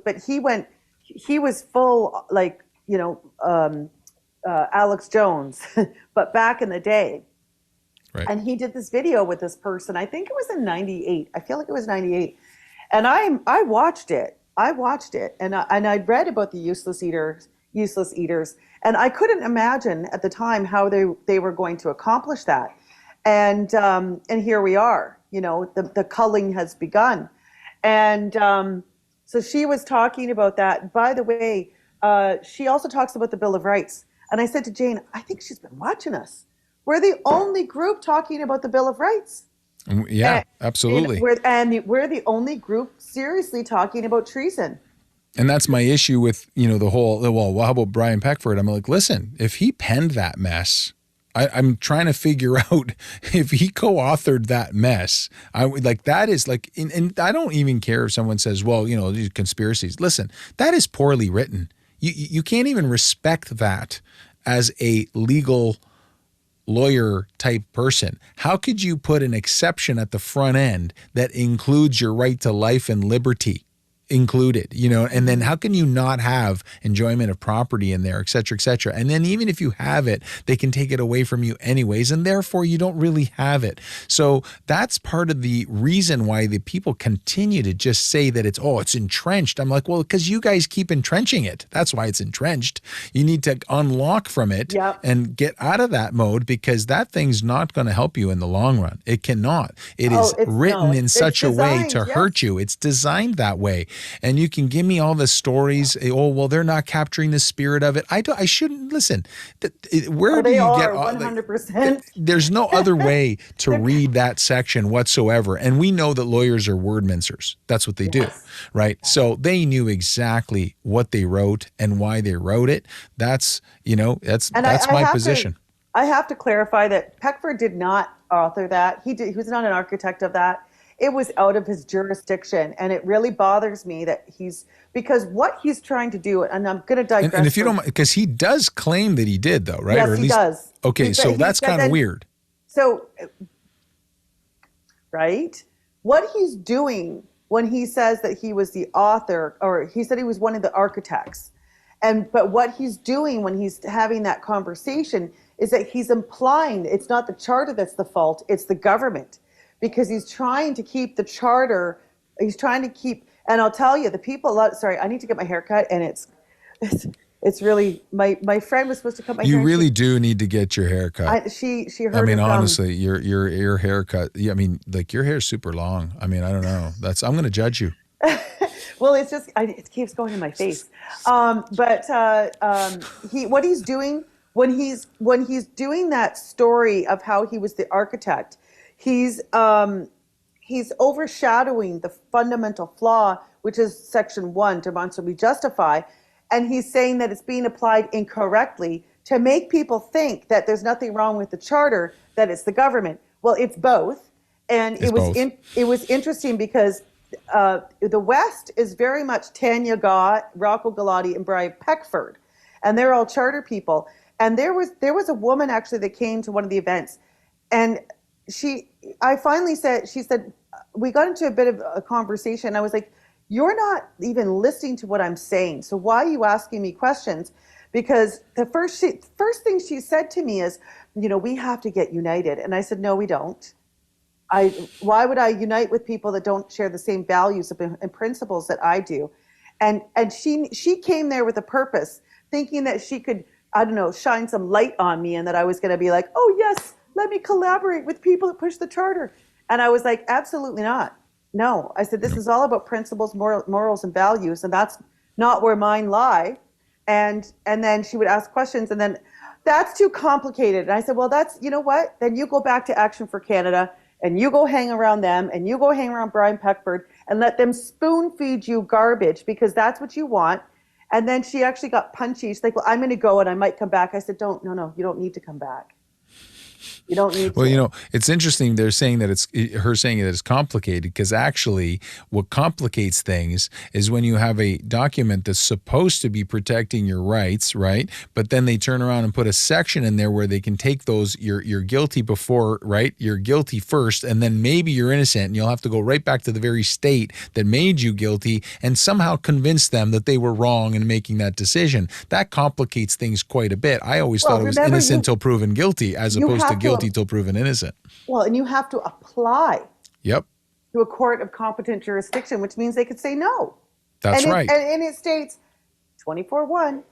but he was full, like, you know, Alex Jones, but back in the day. Right. And he did this video with this person. I think it was in '98. I feel like it was '98. And I watched it. And I read about the useless eaters, and I couldn't imagine at the time how they were going to accomplish that. And here we are. You know, the culling has begun. And so she was talking about that. By the way, she also talks about the Bill of Rights. And I said to Jane, I think she's been watching us. We're the only group talking about the Bill of Rights. Yeah, absolutely. And we're the only group seriously talking about treason. And that's my issue with, you know, the whole, well, how about Brian Peckford? I'm like, listen, if he penned that mess, I'm trying to figure out if he co-authored that mess. I would like, that is like, and I don't even care if someone says, well, you know, these conspiracies. Listen, that is poorly written. You can't even respect that as a legal lawyer type person. How could you put an exception at the front end that includes your right to life and liberty included, you know, and then how can you not have enjoyment of property in there, et cetera, et cetera. And then even if you have it, they can take it away from you anyways, and therefore you don't really have it. So that's part of the reason why the people continue to just say that it's entrenched. I'm like, well, because you guys keep entrenching it. That's why it's entrenched. You need to unlock from it and get out of that mode, because that thing's not going to help you in the long run. It cannot. It is written in such a way to hurt you. It's designed that way. And you can give me all the stories. Oh, well, they're not capturing the spirit of it. I shouldn't listen. Where do you get 100%? There's no other way to read that section whatsoever. And we know that lawyers are word mincers. That's what they do, right? So they knew exactly what they wrote and why they wrote it. That's, you know, that's my position. I have to clarify that Peckford did not author that. He was not an architect of that. It was out of his jurisdiction, and it really bothers me that because what he's trying to do, and I'm going to digress. And if you don't mind, because he does claim that he did, though, right? Yes, or at he least, does. Okay, so that's kind of weird. So, right? What he's doing when he says that he was the author, or he said he was one of the architects, but what he's doing when he's having that conversation is that he's implying it's not the charter that's the fault, it's the government. Because he's trying to keep the charter, and I'll tell you, the people, sorry, I need to get my hair cut, and it's really, my friend was supposed to cut my hair. You really do need to get your hair cut. She heard. I mean, honestly, your haircut, I mean, like, your hair's super long. I mean, I don't know. I'm going to judge you. Well, it's just, it keeps going in my face. But what he's doing, when he's doing that story of how he was the architect, he's overshadowing the fundamental flaw, which is Section 1, demonstrably justify, and he's saying that it's being applied incorrectly to make people think that there's nothing wrong with the charter, that it's the government. Well, it's both, and it was interesting because the West is very much Tanya Gott, Rocco Galati, and Brian Peckford, and they're all charter people. And there was a woman actually that came to one of the events, and she said, we got into a bit of a conversation. I was like, you're not even listening to what I'm saying. So why are you asking me questions? Because the first thing she said to me is, you know, we have to get united. And I said, no, we don't. Why would I unite with people that don't share the same values and principles that I do? And she came there with a purpose, thinking that she could, I don't know, shine some light on me, and that I was going to be like, oh yes, let me collaborate with people that push the charter. And I was like, absolutely not. No. I said, this is all about principles, morals, and values, and that's not where mine lie. And then she would ask questions, and then that's too complicated. And I said, well, that's, you know what? Then you go back to Action for Canada, and you go hang around them, and you go hang around Brian Peckford, and let them spoon feed you garbage because that's what you want. And then she actually got punchy. She's like, well, I'm going to go and I might come back. I said, no, you don't need to come back. You don't need to. Well, you know, it's interesting. They're saying that her saying that it's complicated because actually what complicates things is when you have a document that's supposed to be protecting your rights, right? But then they turn around and put a section in there where they can take those, you're guilty before, right? You're guilty first, and then maybe you're innocent, and you'll have to go right back to the very state that made you guilty and somehow convince them that they were wrong in making that decision. That complicates things quite a bit. I always thought it was innocent till proven guilty as opposed to guilty till proven innocent. Well, and you have to apply. Yep. To a court of competent jurisdiction, which means they could say no. That's right. And it states 24(1),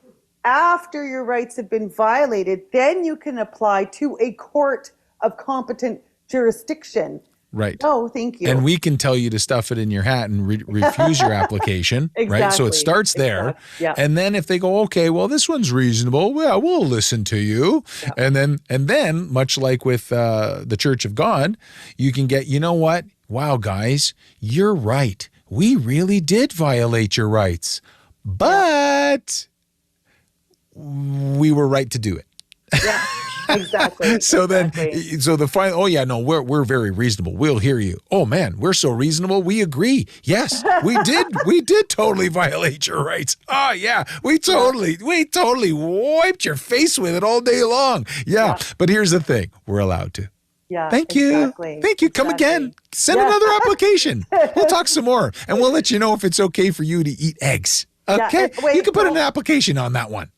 after your rights have been violated, then you can apply to a court of competent jurisdiction. Right. No, thank you. And we can tell you to stuff it in your hat and refuse your application, exactly. Right? So it starts there. Exactly. Yeah. And then if they go, okay, well, this one's reasonable, well, we'll listen to you. Yeah. And then, much like with the Church of God, you can get, you know what? Wow, guys, you're right. We really did violate your rights, but we were right to do it. Yeah. Exactly. So exactly. Then, so the final, oh yeah, no, we're very reasonable. We'll hear you. Oh man, we're so reasonable. We agree. Yes, we did totally violate your rights. Oh yeah, we totally wiped your face with it all day long. Yeah. But here's the thing, we're allowed to. Yeah. Thank you. Exactly. Thank you. Come again. Send another application. We'll talk some more, and we'll let you know if it's okay for you to eat eggs. Okay, you can put an application on that one.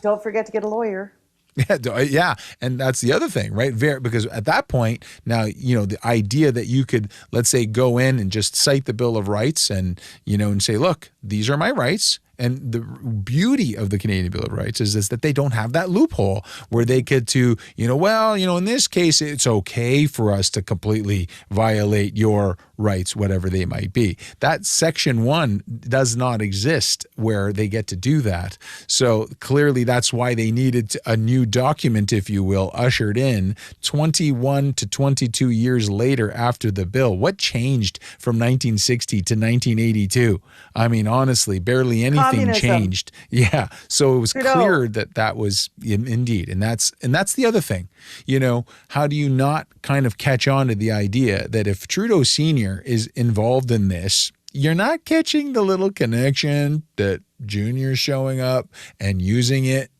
Don't forget to get a lawyer. Yeah. And that's the other thing, right? Because at that point, now, you know, the idea that you could, let's say, go in and just cite the Bill of Rights and, you know, and say, look, these are my rights. And the beauty of the Canadian Bill of Rights is that they don't have that loophole where they could in this case, it's okay for us to completely violate your rights, whatever they might be. That Section 1 does not exist where they get to do that. So clearly that's why they needed a new document, if you will, ushered in 21 to 22 years later after the bill. What changed from 1960 to 1982? I mean, honestly, barely anything changed. Yeah. So it was Trudeau. Clear that was indeed. And that's the other thing. You know, how do you not kind of catch on to the idea that if Trudeau Sr. is involved in this, you're not catching the little connection that Junior's showing up and using it?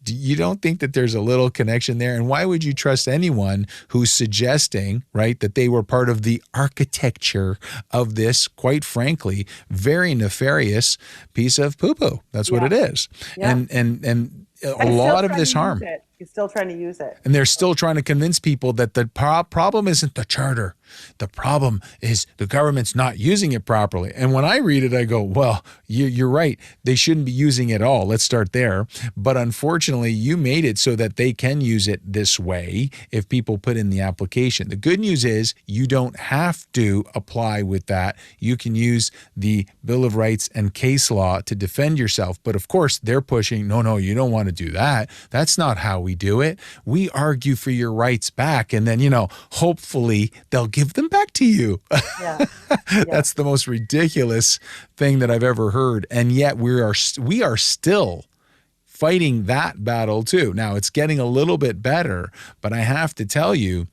You don't think that there's a little connection there? And why would you trust anyone who's suggesting, right, that they were part of the architecture of this, quite frankly, very nefarious piece of poo-poo? That's what it is. Yeah. And a lot of this harm. He's still trying to use it. And they're still trying to convince people that the problem isn't the charter. The problem is the government's not using it properly. And when I read it, I go, well, you're right. They shouldn't be using it at all. Let's start there. But unfortunately, you made it so that they can use it this way if people put in the application. The good news is you don't have to apply with that. You can use the Bill of Rights and case law to defend yourself. But of course, they're pushing, no, you don't want to do that. That's not how we do it. We argue for your rights back. And then, hopefully they'll give them back to you. Yeah. That's the most ridiculous thing that I've ever heard. And yet we are still fighting that battle too. Now it's getting a little bit better, but I have to tell you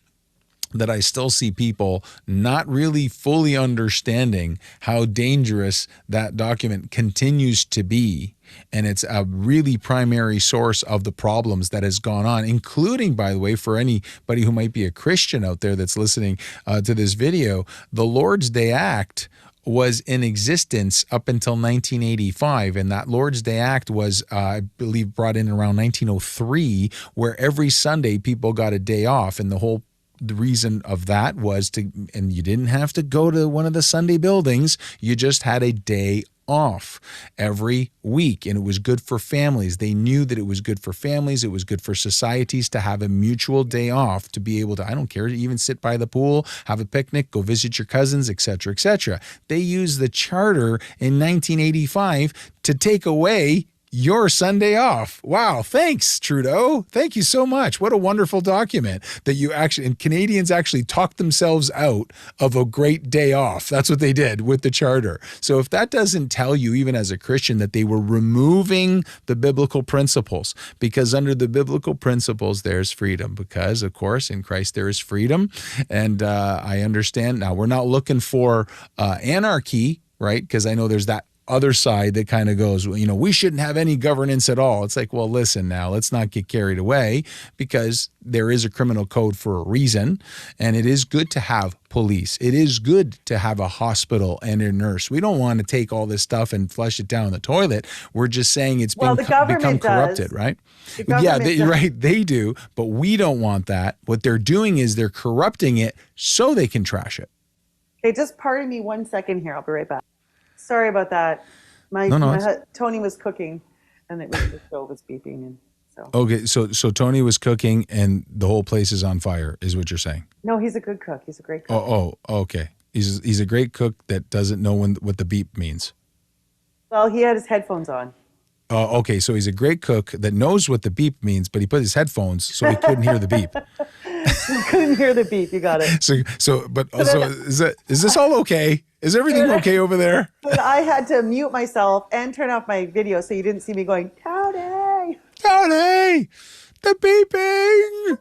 that I still see people not really fully understanding how dangerous that document continues to be. And it's a really primary source of the problems that has gone on, including, by the way, for anybody who might be a Christian out there that's listening to this video, the Lord's Day Act was in existence up until 1985. And that Lord's Day Act was, I believe, brought in around 1903, where every Sunday people got a day off. And the reason of that was and you didn't have to go to one of the Sunday buildings. You just had a day off every week, and it was good for families. They knew that it was good for families. It was good for societies to have a mutual day off, to be able to, I don't care, even sit by the pool, have a picnic, go visit your cousins, etc., etc. They used the charter in 1985 to take away your Sunday off. Wow. Thanks, Trudeau. Thank you so much. What a wonderful document that you actually, and Canadians actually talked themselves out of a great day off. That's what they did with the charter. So if that doesn't tell you, even as a Christian, that they were removing the biblical principles, because under the biblical principles, there's freedom, because of course, in Christ, there is freedom. And I understand now we're not looking for anarchy, right? Because I know there's that other side that kind of goes, you know, we shouldn't have any governance at all. It's like, well, listen now, let's not get carried away, because there is a criminal code for a reason. And it is good to have police. It is good to have a hospital and a nurse. We don't want to take all this stuff and flush it down the toilet. We're just saying it's become corrupted, right? Yeah, right. They do, but we don't want that. What they're doing is they're corrupting it so they can trash it. Okay, just pardon me 1 second here. I'll be right back. Sorry about that. Tony was cooking, and the stove was beeping, and so. Okay, so Tony was cooking, and the whole place is on fire, is what you're saying? No, he's a good cook. He's a great cook. Oh, okay. He's a great cook that doesn't know what the beep means. Well, he had his headphones on. Oh, okay. So he's a great cook that knows what the beep means, but he put his headphones so he couldn't hear the beep. He couldn't hear the beep. You got it. So is this all okay? Is everything okay over there? I had to mute myself and turn off my video so you didn't see me going, Tony! Tony! The beeping!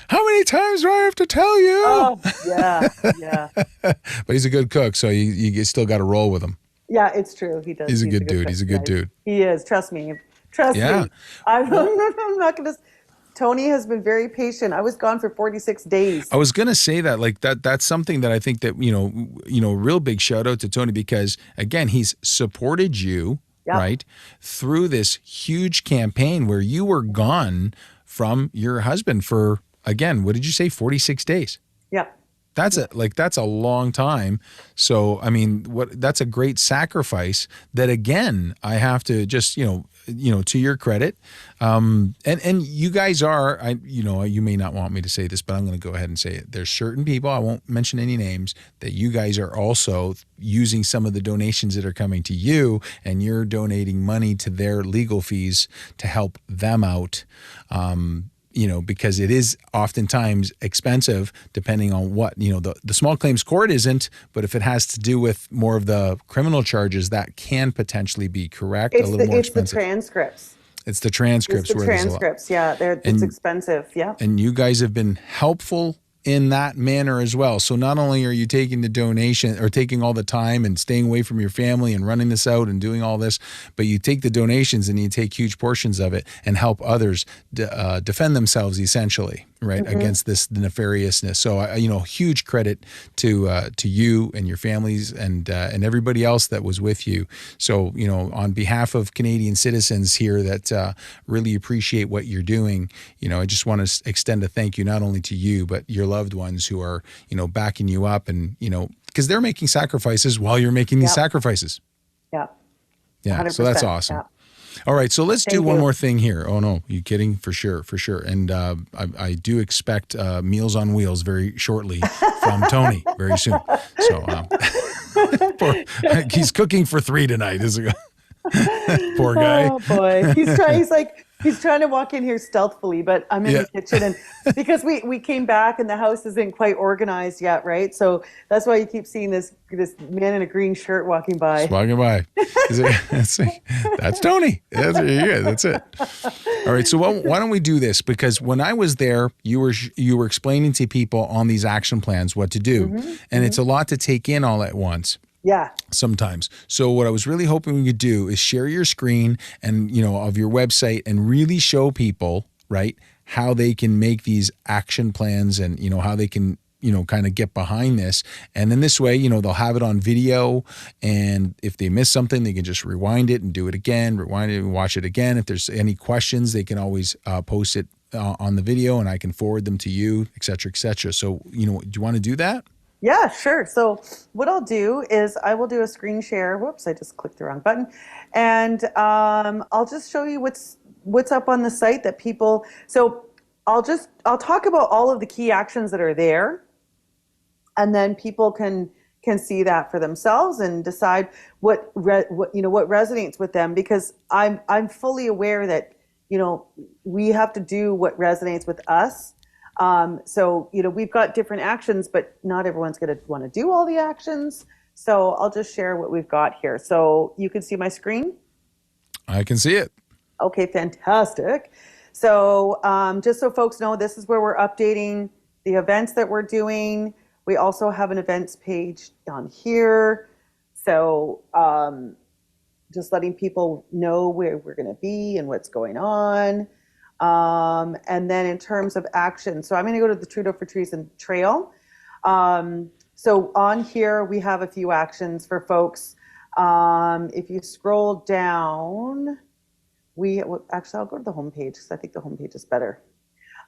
How many times do I have to tell you? Oh, yeah. But he's a good cook, so you still got to roll with him. Yeah, it's true. He does. He's a good dude. He's a good dude. He is. Trust me. Trust me. I'm not going to... Tony has been very patient. I was gone for 46 days. I was going to say that, like that's something that I think that, real big shout out to Tony, because again, he's supported you, right, through this huge campaign where you were gone from your husband for, again, what did you say? 46 days. Yeah. That's a long time. So, I mean, that's a great sacrifice that, again, I have to just, to your credit. And you guys are, you may not want me to say this, but I'm going to go ahead and say it. There's certain people, I won't mention any names, that you guys are also using some of the donations that are coming to you, and you're donating money to their legal fees to help them out. Because it is oftentimes expensive depending on what, the small claims court isn't, but if it has to do with more of the criminal charges, that can potentially be correct. It's a little more expensive. It's the transcripts. It's the transcripts. It's expensive. Yeah. And you guys have been helpful in that manner as well. So not only are you taking the donation or taking all the time and staying away from your family and running this out and doing all this, but you take the donations and you take huge portions of it and help others defend themselves essentially, right, against this nefariousness. So, huge credit to you and your families and everybody else that was with you. So, on behalf of Canadian citizens here that really appreciate what you're doing, I just want to extend a thank you not only to you, but your loved ones who are, backing you up and, because they're making sacrifices while you're making these sacrifices. Yeah. Yeah. So that's awesome. Yeah. All right. So let's do one more thing here. Oh, no. You kidding? For sure. And I do expect Meals on Wheels very shortly from Tony very soon. So he's cooking for 3 tonight. Poor guy. Oh, boy. He's trying to walk in here stealthily, but I'm in the kitchen, and because we came back and the house isn't quite organized yet, right? So that's why you keep seeing this man in a green shirt walking by. That's Tony. That's it. All right. So why don't we do this? Because when I was there, you were explaining to people on these action plans what to do, and it's a lot to take in all at once. Yeah. Sometimes. So what I was really hoping we could do is share your screen and, of your website and really show people, right, how they can make these action plans and, how they can, kind of get behind this. And then this way, they'll have it on video. And if they miss something, they can just rewind it and do it again, rewind it and watch it again. If there's any questions, they can always post it on the video and I can forward them to you, et cetera, et cetera. So, do you want to do that? Yeah, sure. So what I'll do is I will do a screen share. Whoops, I just clicked the wrong button. And I'll just show you what's up on the site that people. So I'll talk about all of the key actions that are there, and then people can see that for themselves and decide what resonates with them, because I'm fully aware that we have to do what resonates with us. So we've got different actions, but not everyone's going to want to do all the actions. So I'll just share what we've got here. So you can see my screen. I can see it. Okay, fantastic. So just so folks know, this is where we're updating the events that we're doing. We also have an events page on here. So just letting people know where we're going to be and what's going on. And then in terms of action, so I'm going to go to the Trudeau for Treason Trail. So on here, we have a few actions for folks. If you scroll down, actually, I'll go to the homepage because I think the homepage is better.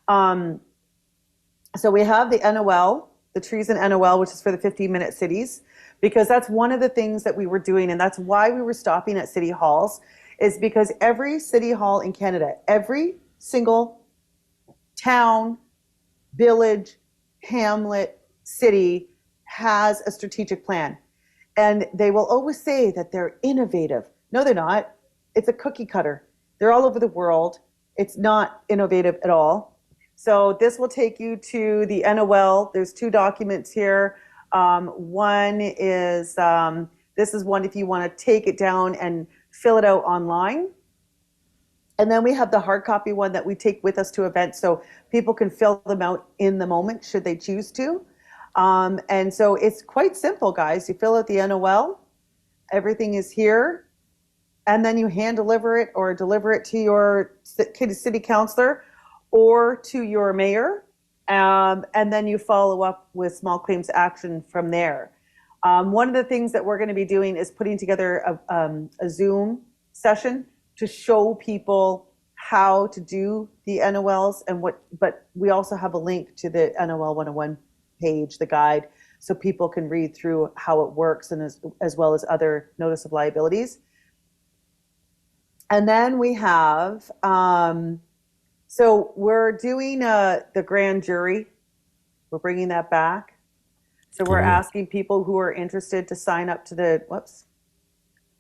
So we have the NOL, the Treason NOL, which is for the 15-minute cities, because that's one of the things that we were doing, and that's why we were stopping at city halls, is because every city hall in Canada, every single town, village, hamlet, city has a strategic plan. And they will always say that they're innovative. No, they're not. It's a cookie cutter. They're all over the world. It's not innovative at all. So this will take you to the NOL. There's two documents here. One is, this is one if you want to take it down and fill it out online. And then we have the hard copy one that we take with us to events so people can fill them out in the moment should they choose to. And so it's quite simple, guys. You fill out the NOL, everything is here, and then you hand deliver it or deliver it to your city councillor or to your mayor, and then you follow up with small claims action from there. One of the things that we're going to be doing is putting together a Zoom session to show people how to do the NOLs but we also have a link to the NOL 101 page, the guide, so people can read through how it works and as well as other notice of liabilities. And then we have, so we're doing the grand jury. We're bringing that back. So we're asking people who are interested to sign up to the, whoops,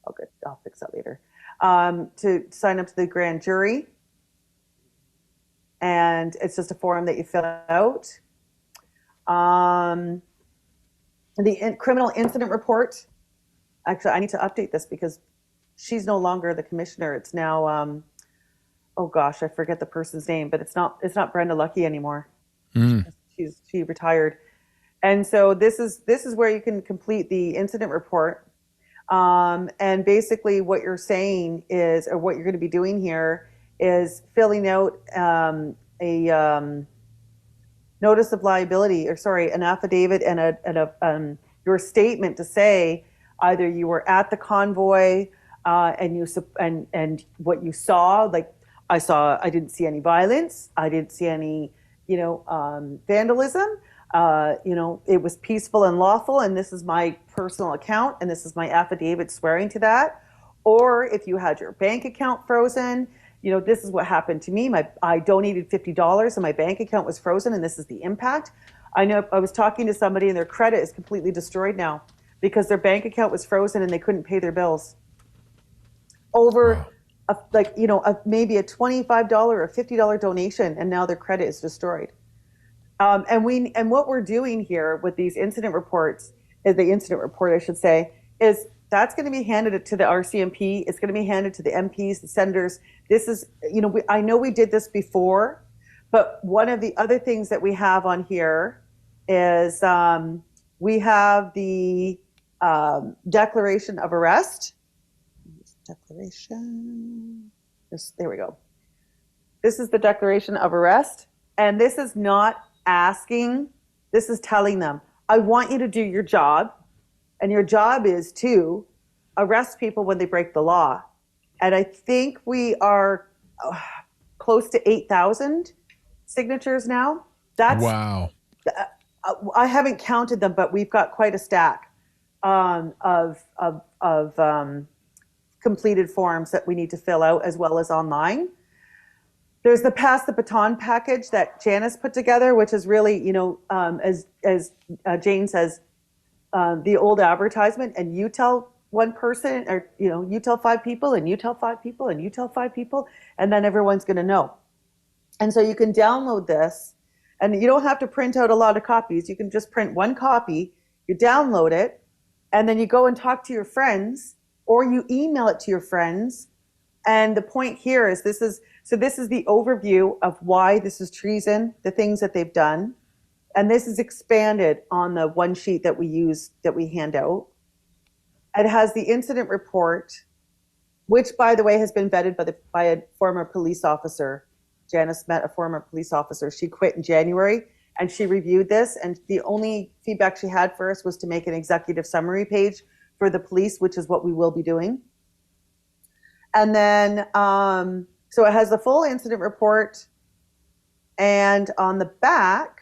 oh good, I'll fix that later. To sign up to the grand jury. And it's just a form that you fill out. The criminal incident report. Actually, I need to update this because she's no longer the commissioner. It's now, oh gosh, I forget the person's name, but it's not Brenda Lucky anymore. She retired. And so this is where you can complete the incident report. And basically what you're saying is, or what you're going to be doing here is filling out a notice of liability, or sorry, an affidavit and your statement to say either you were at the convoy and what you saw, like I didn't see any violence, I didn't see any vandalism. It was peaceful and lawful, and this is my personal account, and this is my affidavit swearing to that. Or if you had your bank account frozen, this is what happened to me. I donated $50 and my bank account was frozen, and this is the impact. I know I was talking to somebody and their credit is completely destroyed now because their bank account was frozen and they couldn't pay their bills. Over maybe a $25 or $50 donation, and now their credit is destroyed. And what we're doing here with these incident reports, is the incident report, I should say, is that's going to be handed to the RCMP. It's going to be handed to the MPs, the senators. This is, I know we did this before, but one of the other things that we have on here is we have the declaration of arrest. There we go. This is the declaration of arrest. And this is not asking, this is telling them, I want you to do your job. And your job is to arrest people when they break the law. And I think we are close to 8,000 signatures now. That's wow. I haven't counted them, but we've got quite a stack of completed forms that we need to fill out, as well as online. There's the Pass the Baton package that Janice put together, which is really, as Jane says, the old advertisement, and you tell one person, or you tell 5 people, and you tell 5 people, and you tell 5 people, and then everyone's going to know. And so you can download this, and you don't have to print out a lot of copies. You can just print one copy, you download it, and then you go and talk to your friends, or you email it to your friends. And the point here is this is the overview of why this is treason, the things that they've done. And this is expanded on the one sheet that we hand out. It has the incident report, which, by the way, has been vetted by a former police officer. Janice met a former police officer. She quit in January, and she reviewed this. And the only feedback she had for us was to make an executive summary page for the police, which is what we will be doing. And then, so it has the full incident report, and on the back,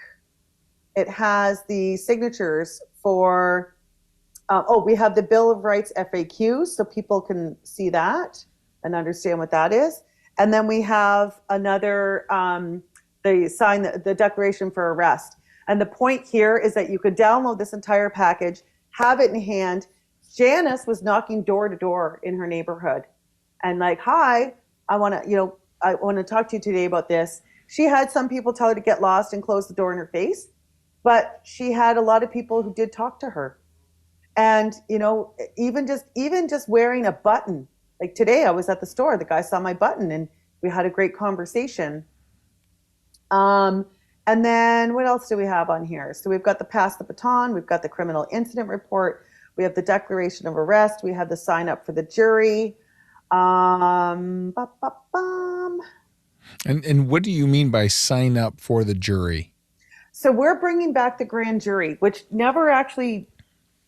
it has the signatures for, we have the Bill of Rights FAQs, so people can see that and understand what that is. And then we have another, the declaration for arrest. And the point here is that you could download this entire package, have it in hand. Janice was knocking door to door in her neighborhood and like, hi, I want to talk to you today about this. She had some people tell her to get lost and close the door in her face, but she had a lot of people who did talk to her. And, even just wearing a button, like today I was at the store, the guy saw my button and we had a great conversation. And then what else do we have on here? So we've got the Pass the Baton, we've got the criminal incident report, we have the declaration of arrest, we have the sign up for the jury. And what do you mean by sign up for the jury? So we're bringing back the grand jury, which never actually,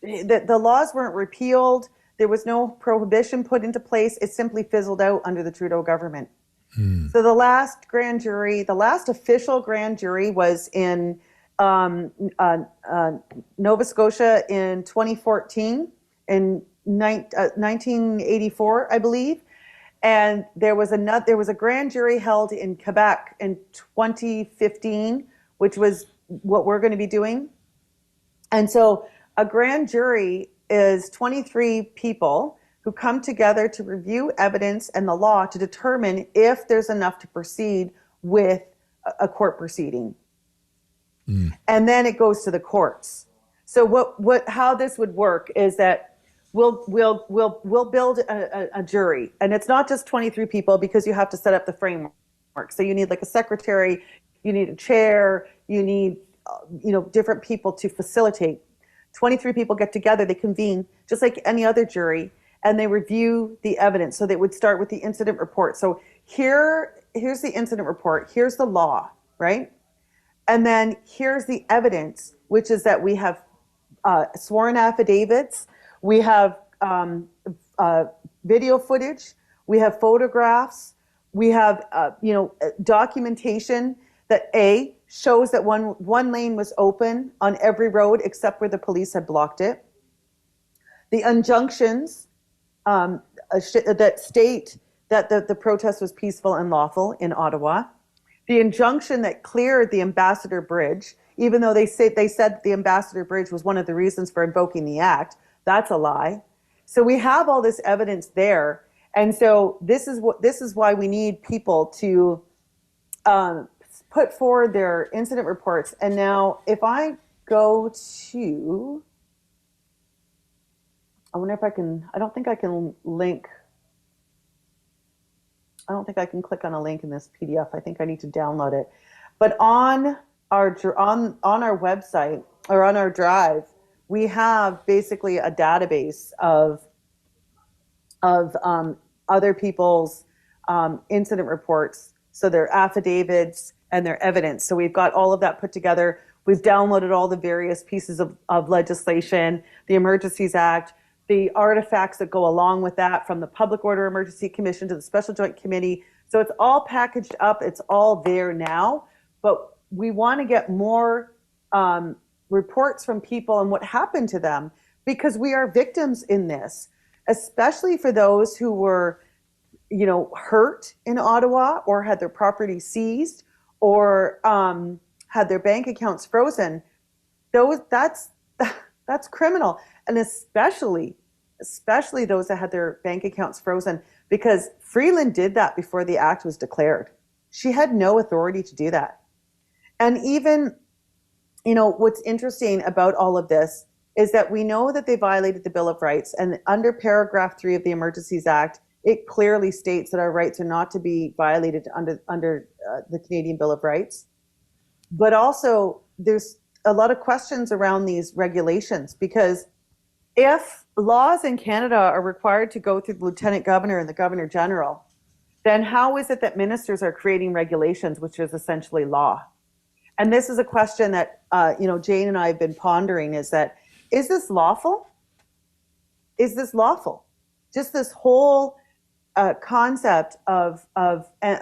the laws weren't repealed. There was no prohibition put into place. It simply fizzled out under the Trudeau government. So the last grand jury, the last official grand jury was in Nova Scotia in 2014, in 1984, I believe. And there was a grand jury held in Quebec in 2015, which was what we're going to be doing. And so a grand jury is 23 people who come together to review evidence and the law to determine if there's enough to proceed with a court proceeding. And then it goes to the courts. So how this would work is that we'll build a jury, and it's not just 23 people because you have to set up the framework. So you need like a secretary, you need a chair, you need different people to facilitate. 23 people get together, they convene just like any other jury, and they review the evidence. So they would start with the incident report. So here's the incident report, here's the law, right? And then here's the evidence, which is that we have sworn affidavits, we have video footage, we have photographs, we have documentation that shows that one lane was open on every road except where the police had blocked it. The injunctions that state that the protest was peaceful and lawful in Ottawa. The injunction that cleared the Ambassador Bridge, even though they said the Ambassador Bridge was one of the reasons for invoking the act, that's a lie. So we have all this evidence there, and so this is why we need people to put forward their incident reports. And now, if I go to, I wonder if I can. I don't think I can link. I don't think I can click on a link in this PDF. I think I need to download it. But on our website or on our drive, we have basically a database of other people's incident reports. So their affidavits and their evidence. So we've got all of that put together. We've downloaded all the various pieces of legislation, the Emergencies Act, the artifacts that go along with that, from the Public Order Emergency Commission to the Special Joint Committee. So it's all packaged up. It's all there now. But we want to get more reports from people and what happened to them, because we are victims in this, especially for those who were, hurt in Ottawa or had their property seized or had their bank accounts frozen. That's criminal, and especially those that had their bank accounts frozen, because Freeland did that before the act was declared. She had no authority to do that. And even, what's interesting about all of this is that we know that they violated the Bill of Rights, and under paragraph 3 of the Emergencies Act, it clearly states that our rights are not to be violated under the Canadian Bill of Rights. But also, there's a lot of questions around these regulations, because if laws in Canada are required to go through the Lieutenant Governor and the Governor General, then how is it that ministers are creating regulations, which is essentially law? And this is a question that Jane and I have been pondering: is this lawful? Is this lawful? Just this whole concept of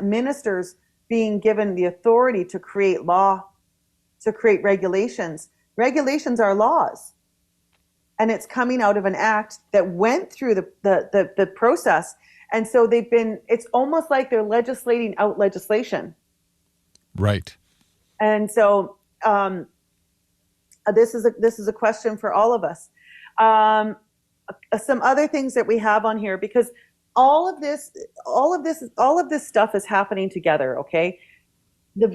ministers being given the authority to create law, to create regulations. Regulations are laws. And it's coming out of an act that went through the process. And so it's almost like they're legislating out legislation. Right. And so this is a question for all of us. Some other things that we have on here, because all of this stuff is happening together. Okay, the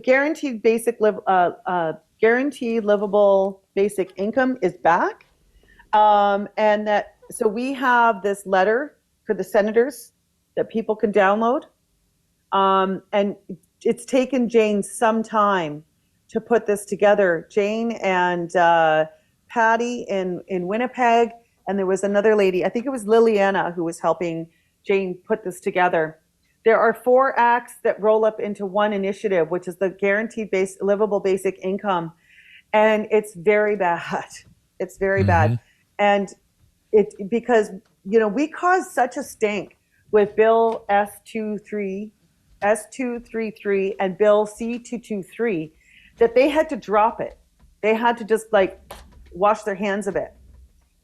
guaranteed livable basic income is back, and so we have this letter for the senators that people can download, and it's taken Jane some time to put this together. Jane and Patty in Winnipeg, and there was another lady, I think it was Liliana, who was helping Jane put this together. There are 4 acts that roll up into one initiative, which is the guaranteed livable basic income. And it's very bad. It's very bad. And because, we caused such a stink with Bill S233 and Bill C223 that they had to drop it. They had to just wash their hands of it.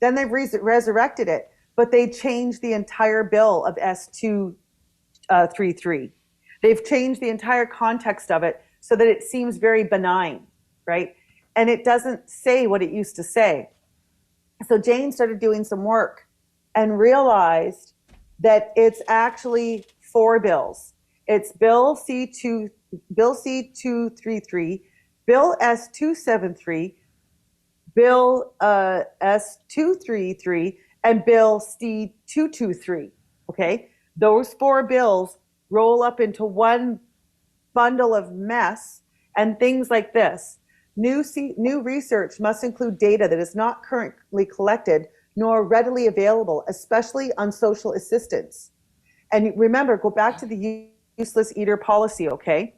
Then they resurrected it, but they changed the entire bill of S233. They've changed the entire context of it so that it seems very benign, right? And it doesn't say what it used to say. So Jane started doing some work and realized that it's actually 4 bills. It's Bill C233, Bill S273, Bill S233, and Bill C223. Okay, those 4 bills roll up into one bundle of mess, and things like this. New research must include data that is not currently collected nor readily available, especially on social assistance. And remember, go back to the useless eater policy, okay?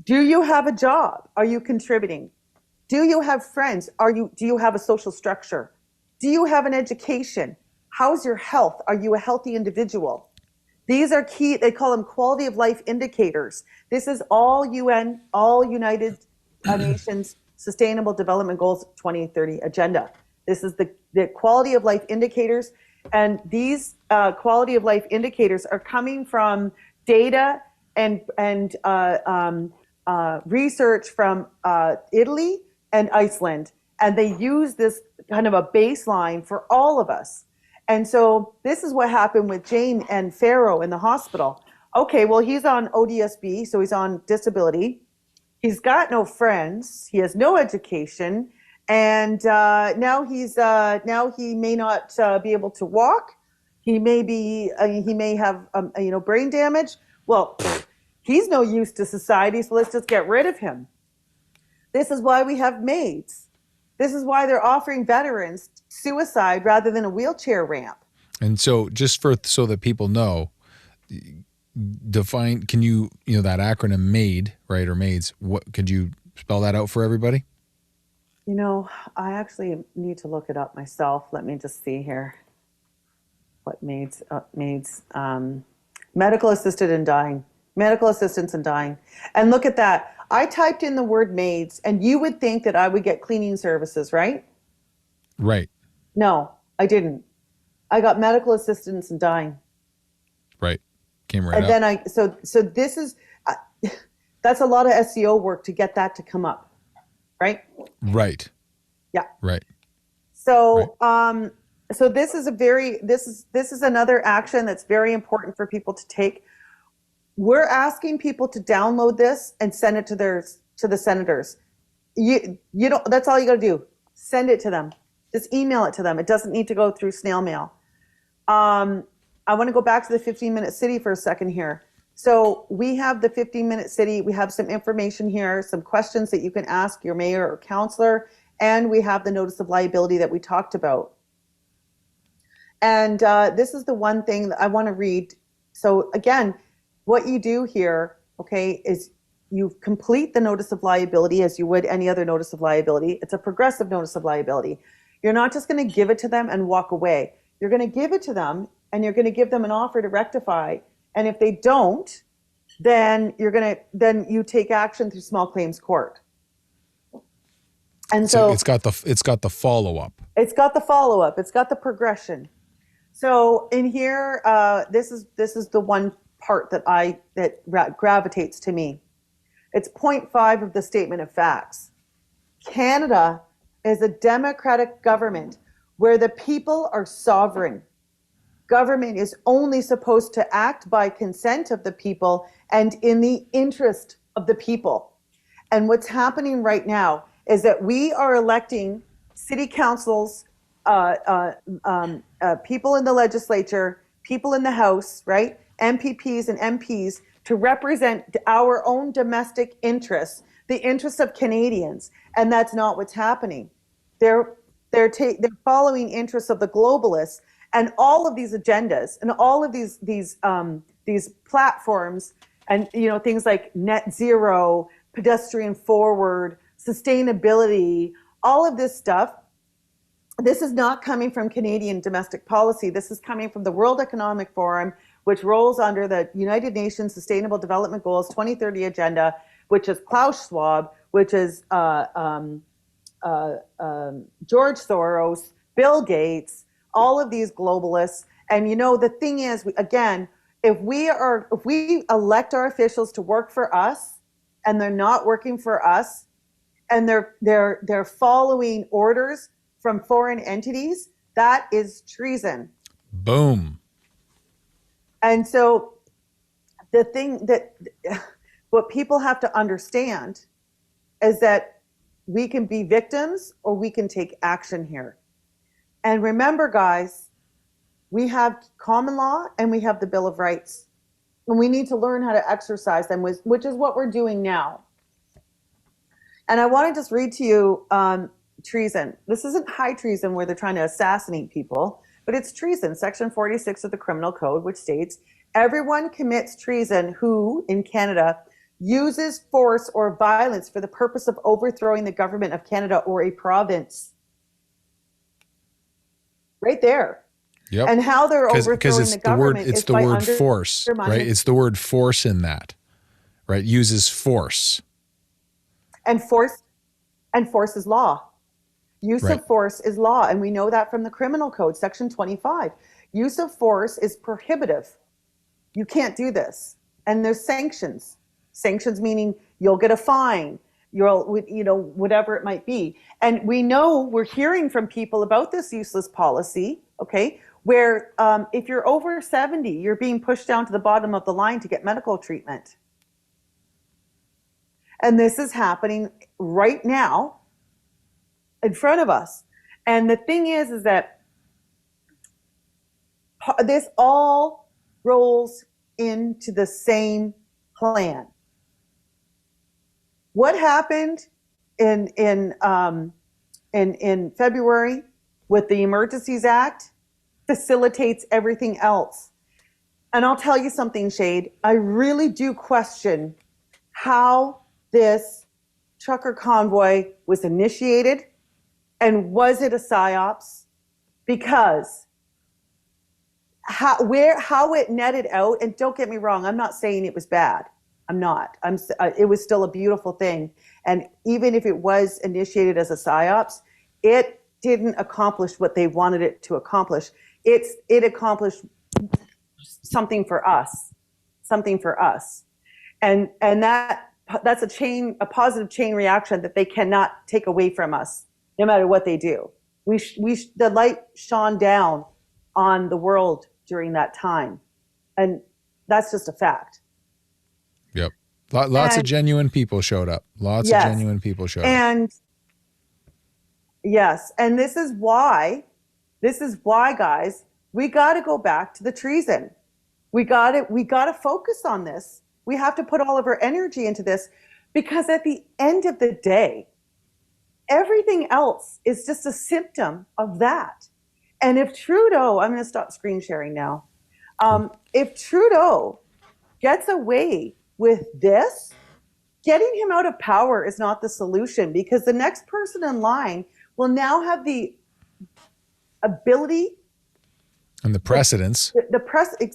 Do you have a job? Are you contributing? Do you have friends? Do you have a social structure? Do you have an education? How's your health? Are you a healthy individual? These are key, they call them quality of life indicators. This is all UN, all United Nations Sustainable Development Goals 2030 agenda. This is the quality of life indicators. And these quality of life indicators are coming from data and research from Italy and Iceland. And they use this kind of a baseline for all of us. And so this is what happened with Jane and Pharaoh in the hospital. Okay, well, he's on ODSB, so he's on disability. He's got no friends. He has no education. And now he may not be able to walk. He may have brain damage. Well, he's no use to society, so let's just get rid of him. This is why we have maids. This is why they're offering veterans suicide rather than a wheelchair ramp. And so just so that people know, define, can you, that acronym MAID, right, or MAIDS, could you spell that out for everybody? I actually need to look it up myself. Let me just see here. What MAIDS, medical assisted in dying. Medical assistance in dying. And look at that. I typed in the word maids, and you would think that I would get cleaning services, right? Right. No, I didn't. I got medical assistance in dying. Right. Came right And up. then so this is, that's a lot of SEO work to get that to come up, right? Right. Yeah. Right. So, so this is this is another action that's very important for people to take. We're asking people to download this and send it to the senators. You don't, that's all you got to do. Send it to them. Just email it to them. It doesn't need to go through snail mail. I want to go back to the 15-minute city for a second here. So we have the 15-minute city. We have some information here, some questions that you can ask your mayor or councillor, and we have the notice of liability that we talked about. And this is the one thing that I want to read. So again, what you do here, okay, is you complete the notice of liability as you would any other notice of liability. It's a progressive notice of liability. You're not just going to give it to them and walk away. You're going to give it to them, and you're going to give them an offer to rectify. And if they don't, then then you take action through small claims court. And so it's got the follow-up. It's got the follow-up. It's got the progression. So in here, this is the one part that gravitates to me. It's point 5 of the statement of facts. Canada is a democratic government where the people are sovereign. Government is only supposed to act by consent of the people and in the interest of the people. And what's happening right now is that we are electing city councils, people in the legislature, people in the House, right? MPPs and MPs to represent our own domestic interests, the interests of Canadians. And that's not what's happening. They're following interests of the globalists, and all of these agendas and all of these platforms, and things like net zero, pedestrian forward, sustainability, all of this stuff. This is not coming from Canadian domestic policy. This is coming from the World Economic Forum, which rolls under the United Nations Sustainable Development Goals 2030 agenda, which is Klaus Schwab, which is George Soros, Bill Gates, all of these globalists. And the thing is, if we elect our officials to work for us, and they're not working for us, and they're following orders from foreign entities, that is treason. Boom. And so the thing that what people have to understand is that we can be victims or we can take action here. And remember, guys, we have common law and we have the Bill of Rights. And we need to learn how to exercise them, which is what we're doing now. And I want to just read to you treason. This isn't high treason where they're trying to assassinate people, but it's treason. Section 46 of the Criminal Code, which states, everyone commits treason who, in Canada, uses force or violence for the purpose of overthrowing the government of Canada or a province. Right there. Yep. And how they're overthrowing the government it's is the by word force, right? It's the word force in that, right? Uses force. And force is law. Use Right. of force is law, and we know that from the Criminal Code, Section 25. Use of force is prohibitive. You can't do this. And there's sanctions. Sanctions meaning you'll get a fine, whatever it might be. And we're hearing from people about this useless policy, okay, where if you're over 70, you're being pushed down to the bottom of the line to get medical treatment. And this is happening right now in front of us. And the thing is that this all rolls into the same plan. What happened in February with the Emergencies Act facilitates everything else. And I'll tell you something, Shade, I really do question how this trucker convoy was initiated, and was it a psyops? Because how it netted out. And don't get me wrong, I'm not saying it was bad. I'm not. It was still a beautiful thing. And even if it was initiated as a psyops, it didn't accomplish what they wanted it to accomplish. It accomplished something for us, and that's a positive chain reaction that they cannot take away from us, no matter what they do. The light shone down on the world during that time, and that's just a fact. Yep. Lots of genuine people showed up. Lots of genuine people showed up. And yes, and this is why, guys, we got to go back to the treason. We got to focus on this. We have to put all of our energy into this, because at the end of the day, everything else is just a symptom of that. And if Trudeau, I'm going to stop screen sharing now. If Trudeau gets away with this, getting him out of power is not the solution, because the next person in line will now have the ability and the precedence.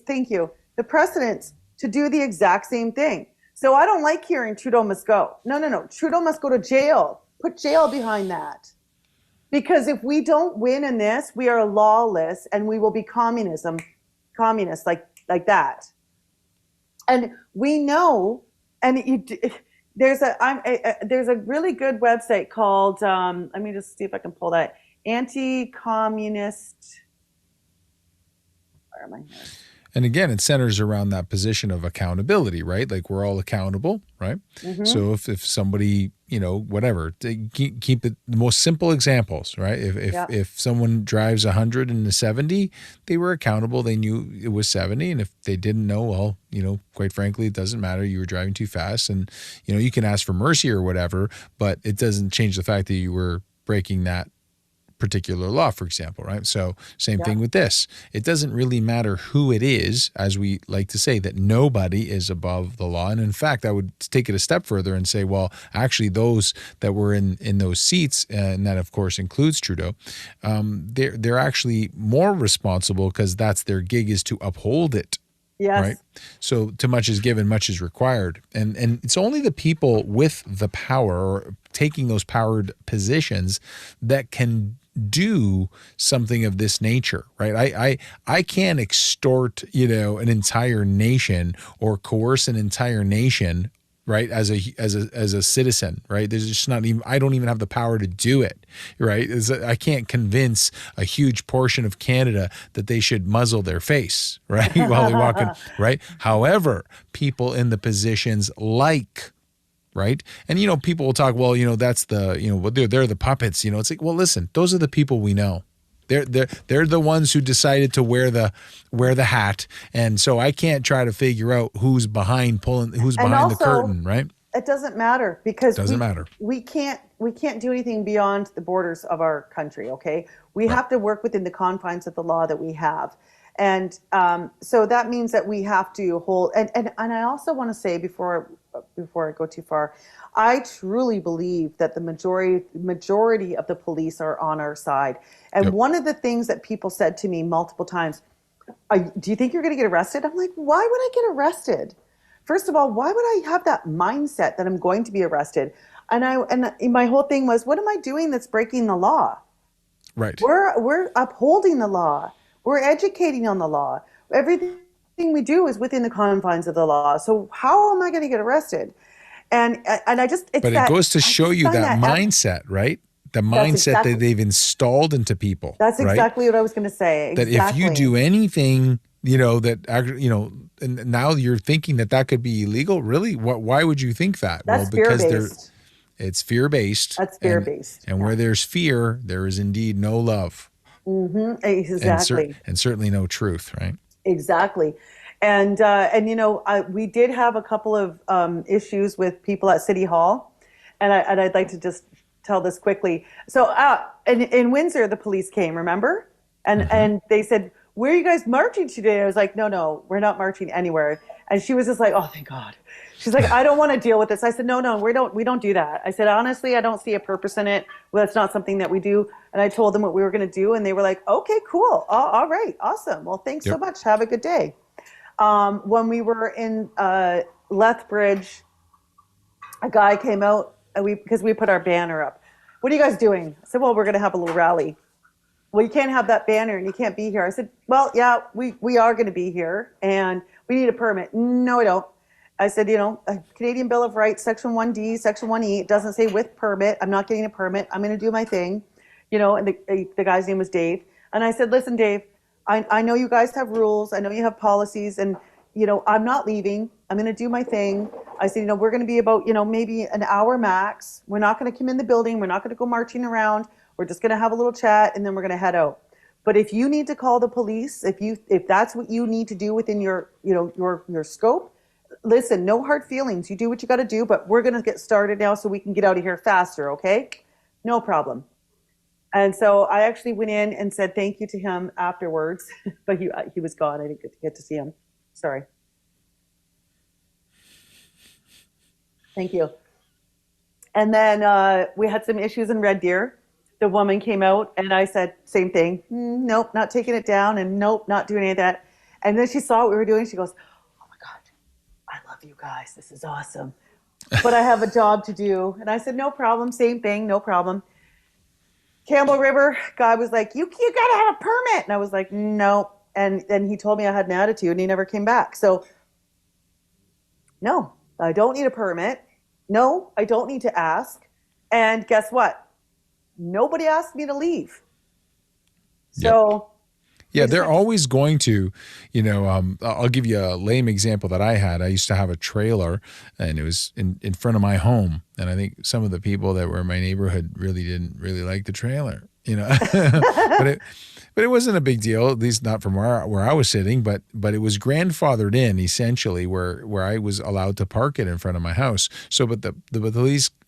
Thank you. The precedence to do the exact same thing. So I don't like hearing Trudeau must go. No. Trudeau must go to jail. Put jail behind that. Because if we don't win in this, we are lawless, and we will be communists like that. And we know, and there's a really good website called, let me just see if I can pull that, anti-communist, where am I here? And again, it centers around that position of accountability, right? Like, we're all accountable, right? Mm-hmm. So if somebody, whatever, keep it the most simple examples, right? If someone drives 100 and a 70, they were accountable. They knew it was 70. And if they didn't know, well, quite frankly, it doesn't matter. You were driving too fast, and, you can ask for mercy or whatever, but it doesn't change the fact that you were breaking that particular law, for example, right? So same thing with this. It doesn't really matter who it is, as we like to say, that nobody is above the law. And in fact, I would take it a step further and say, well, actually those that were in those seats, and that of course includes Trudeau, they're actually more responsible, because that's their gig, is to uphold it. Yes. Right. So too much is given, much is required. And it's only the people with the power, or taking those powered positions, that can do something of this nature, right? I can't extort, an entire nation, or coerce an entire nation, right? As a citizen, right? There's just not even, I don't even have the power to do it, right? I can't convince a huge portion of Canada that they should muzzle their face, right? While they walk in, right? However, people in the positions right? And, people will talk, well, that's they're the puppets, it's like, well, listen, those are the people we know. They're the ones who decided to wear the hat. And so I can't try to figure out who's behind the curtain, right? It doesn't matter, because we can't do anything beyond the borders of our country. Okay. We have to work within the confines of the law that we have. And so that means that we have to hold, and I also want to say, before I go too far, I truly believe that the majority of the police are on our side. And one of the things that people said to me multiple times, do you think you're going to get arrested? I'm like, why would I get arrested? First of all, why would I have that mindset that I'm going to be arrested? And my whole thing was, what am I doing that's breaking the law? Right. We're upholding the law. We're educating on the law. Everything we do is within the confines of the law. So how am I going to get arrested? And I just, but it goes to show you that mindset, right? The mindset that they've installed into people. That's exactly what I was going to say. That if you do anything, and now you're thinking that could be illegal. Really? Why would you think that? That's fear-based. It's fear-based. That's fear-based. And where there's fear, there is indeed no love. Mm-hmm. Exactly. And certainly no truth, right? Exactly. And we did have a couple of issues with people at City Hall, and I'd like to just tell this quickly. So in Windsor, the police came, remember? And they said, where are you guys marching today? I was like, no, we're not marching anywhere. And she was just like, oh, thank God. She's like, I don't want to deal with this. I said, no, we don't do that. I said, honestly, I don't see a purpose in it. Well, that's not something that we do. And I told them what we were going to do. And they were like, okay, cool. All right. Awesome. Well, thanks so much. Have a good day. When we were in Lethbridge, a guy came out because we put our banner up. What are you guys doing? I said, well, we're going to have a little rally. Well, you can't have that banner and you can't be here. I said, well, yeah, we are going to be here and we need a permit. No, I don't. I said, a Canadian Bill of Rights, Section 1D, Section 1E, it doesn't say with permit. I'm not getting a permit. I'm going to do my thing. And the guy's name was Dave. And I said, listen, Dave, I know you guys have rules. I know you have policies and, I'm not leaving. I'm going to do my thing. I said, we're going to be about, maybe an hour max. We're not going to come in the building. We're not going to go marching around. We're just going to have a little chat and then we're going to head out. But if you need to call the police, if that's what you need to do within your scope, listen, no hard feelings. You do what you got to do, but we're going to get started now so we can get out of here faster, okay? No problem. And so I actually went in and said thank you to him afterwards, but he was gone. I didn't get to see him. Sorry. Thank you. And then we had some issues in Red Deer. The woman came out and I said, same thing. Nope, not taking it down and nope, not doing any of that. And then she saw what we were doing. She goes, oh my God, I love you guys. This is awesome. But I have a job to do. And I said, no problem. Same thing. No problem. Campbell River guy was like, you got to have a permit. And I was like, no. And then he told me I had an attitude and he never came back. So no, I don't need a permit. No, I don't need to ask. And guess what? Nobody asked me to leave. So yeah, they're always going to, I'll give you a lame example that I had. I used to have a trailer and it was in front of my home. And I think some of the people that were in my neighborhood didn't really like the trailer, but it wasn't a big deal, at least not from where I was sitting, but it was grandfathered in essentially where I was allowed to park it in front of my house. So, but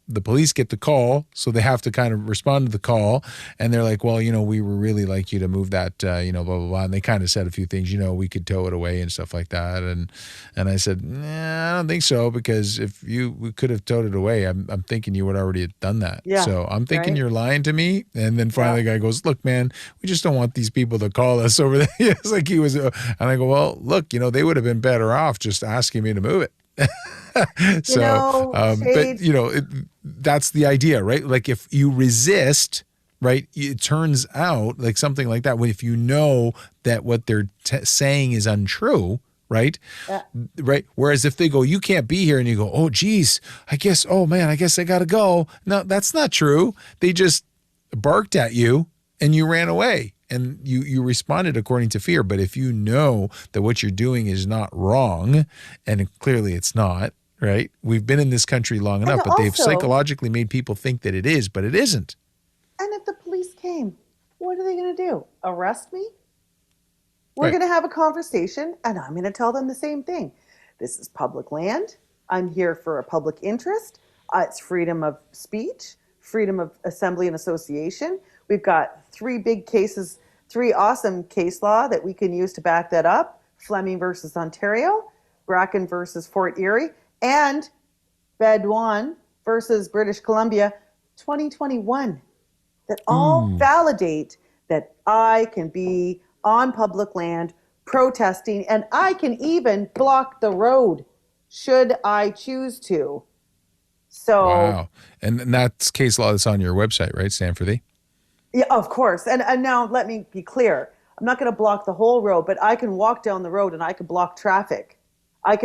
the police get the call, so they have to kind of respond to the call, and they're like, well, we would really like you to move that, blah, blah, blah. And they kind of said a few things, we could tow it away and stuff like that. And I said, nah, I don't think so, because if we could have towed it away, I'm thinking you would already have done that. Yeah, so I'm thinking you're lying to me. And then finally the guy goes, look, man, we just don't want these people to call us over there. It's like he was, and I go, well, look, they would have been better off just asking me to move it. So, but that's the idea, right? Like if you resist, right, it turns out like something like that. If you know that what they're saying is untrue, right? Yeah. Right. Whereas if they go, you can't be here, and you go, oh, geez, I guess I got to go. No, that's not true. They just barked at you and you ran away. And you responded according to fear. But if you know that what you're doing is not wrong, and clearly it's not, right? We've been in this country long enough, but they've psychologically made people think that it is, but it isn't. And if the police came, what are they going to do? Arrest me? We're going to have a conversation, and I'm going to tell them the same thing. This is public land. I'm here for a public interest. It's freedom of speech, freedom of assembly and association. We've got three awesome case law that we can use to back that up. Fleming versus Ontario, Bracken versus Fort Erie, and Bedouin versus British Columbia, 2021. That all validate that I can be on public land protesting, and I can even block the road should I choose to. So, wow. And that's case law that's on your website, right, Stand4thee? Yeah, of course. And now let me be clear. I'm not going to block the whole road, but I can walk down the road and I can block traffic. You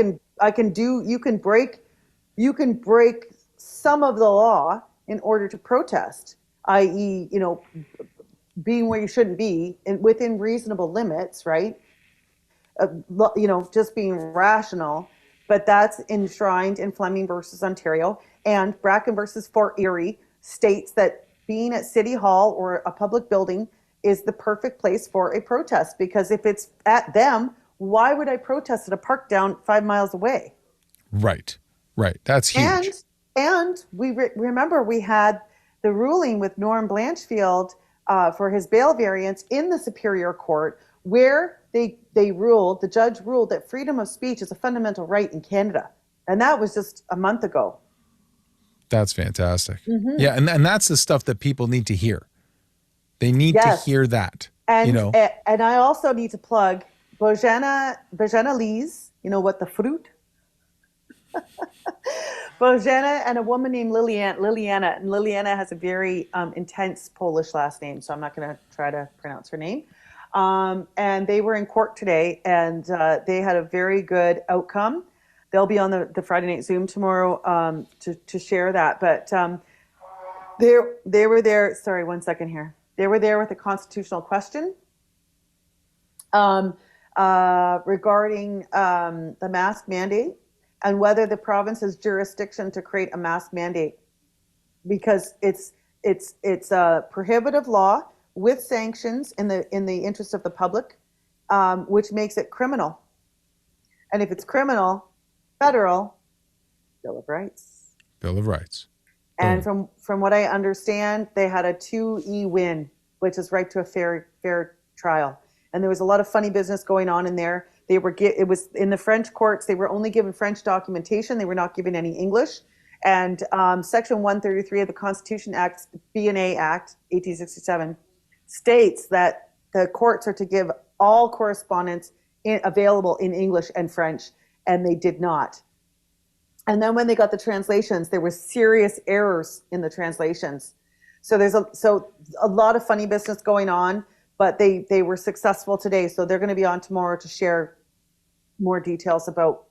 can break some of the law in order to protest, i.e., being where you shouldn't be within reasonable limits, right? Just being rational. But that's enshrined in Fleming versus Ontario, and Bracken versus Fort Erie states that being at City Hall or a public building is the perfect place for a protest, because if it's at them, why would I protest at a park down 5 miles away? Right. That's huge. And we remember we had the ruling with Norm Blanchfield for his bail variance in the Superior Court, where the judge ruled that freedom of speech is a fundamental right in Canada. And that was just a month ago. That's fantastic. Yeah, and that's the stuff that people need to hear. They need to hear that. And and I also need to plug Bojana Lees, you know what, the fruit? Bojana and a woman named Liliana. And Liliana has a very intense Polish last name, so I'm not going to try to pronounce her name. And they were in court today, and they had a very good outcome. They'll be on the Friday Night Zoom tomorrow to share that. But they were there. Sorry, 1 second here. They were there with a constitutional question regarding the mask mandate and whether the province has jurisdiction to create a mask mandate, because it's a prohibitive law with sanctions in the interest of the public, which makes it criminal. And if it's criminal, federal, Bill of Rights. Bill of Rights. And from what I understand, they had a 2E win, which is right to a fair trial. And there was a lot of funny business going on in there. It was in the French courts. They were only given French documentation. They were not given any English. And Section 133 of the Constitution Act, B&A Act, 1867, states that the courts are to give all correspondence available in English and French, and they did not. And then when they got the translations, there were serious errors in the translations. So there's a lot of funny business going on, but they were successful today. So they're going to be on tomorrow to share more details about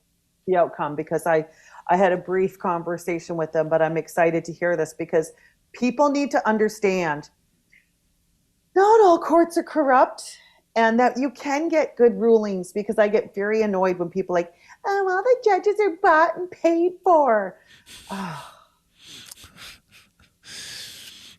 the outcome, because I had a brief conversation with them, but I'm excited to hear this because people need to understand not all courts are corrupt, and that you can get good rulings, because I get very annoyed when people are like, oh, well, the judges are bought and paid for. Oh.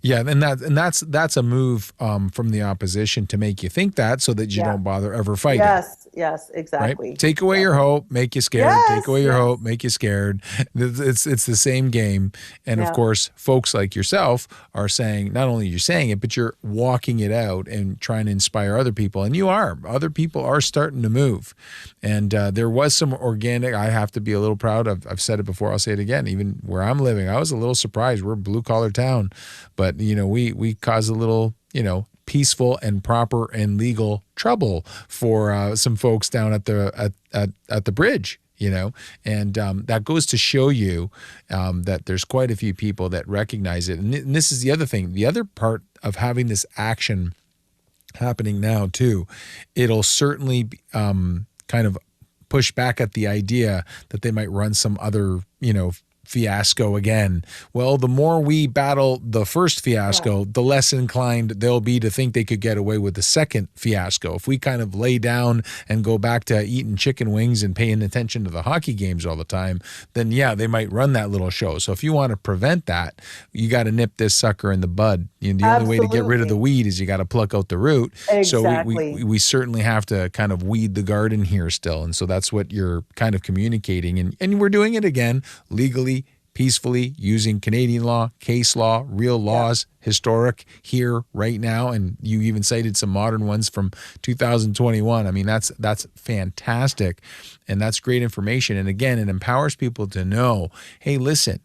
Yeah, and that's a move from the opposition to make you think that, so that you don't bother ever fighting. Yes, exactly. Right? Take away your hope, make you scared. Take away your hope, make you scared. It's the same game. And of course, folks like yourself are saying, not only you're saying it, but you're walking it out and trying to inspire other people. And you are. Other people are starting to move. And there was some organic. I have to be a little proud. I've said it before. I'll say it again. Even where I'm living, I was a little surprised. We're a blue collar town, but we caused a little peaceful and proper and legal trouble for some folks down at the bridge. And that goes to show you that there's quite a few people that recognize it. And this is the other thing. The other part of having this action happening now too, it'll certainly kind of push back at the idea that they might run some other, fiasco again. Well, the more we battle the first fiasco, the less inclined they'll be to think they could get away with the second fiasco. If we kind of lay down and go back to eating chicken wings and paying attention to the hockey games all the time, then they might run that little show. So if you want to prevent that, you got to nip this sucker in the bud. The only way to get rid of the weed is you got to pluck out the root. Exactly. So we certainly have to kind of weed the garden here still. And so that's what you're kind of communicating. And we're doing it again legally, peacefully, using Canadian law, case law, real laws, historic here right now. And you even cited some modern ones from 2021. I mean, that's fantastic. And that's great information. And again, it empowers people to know, hey, listen,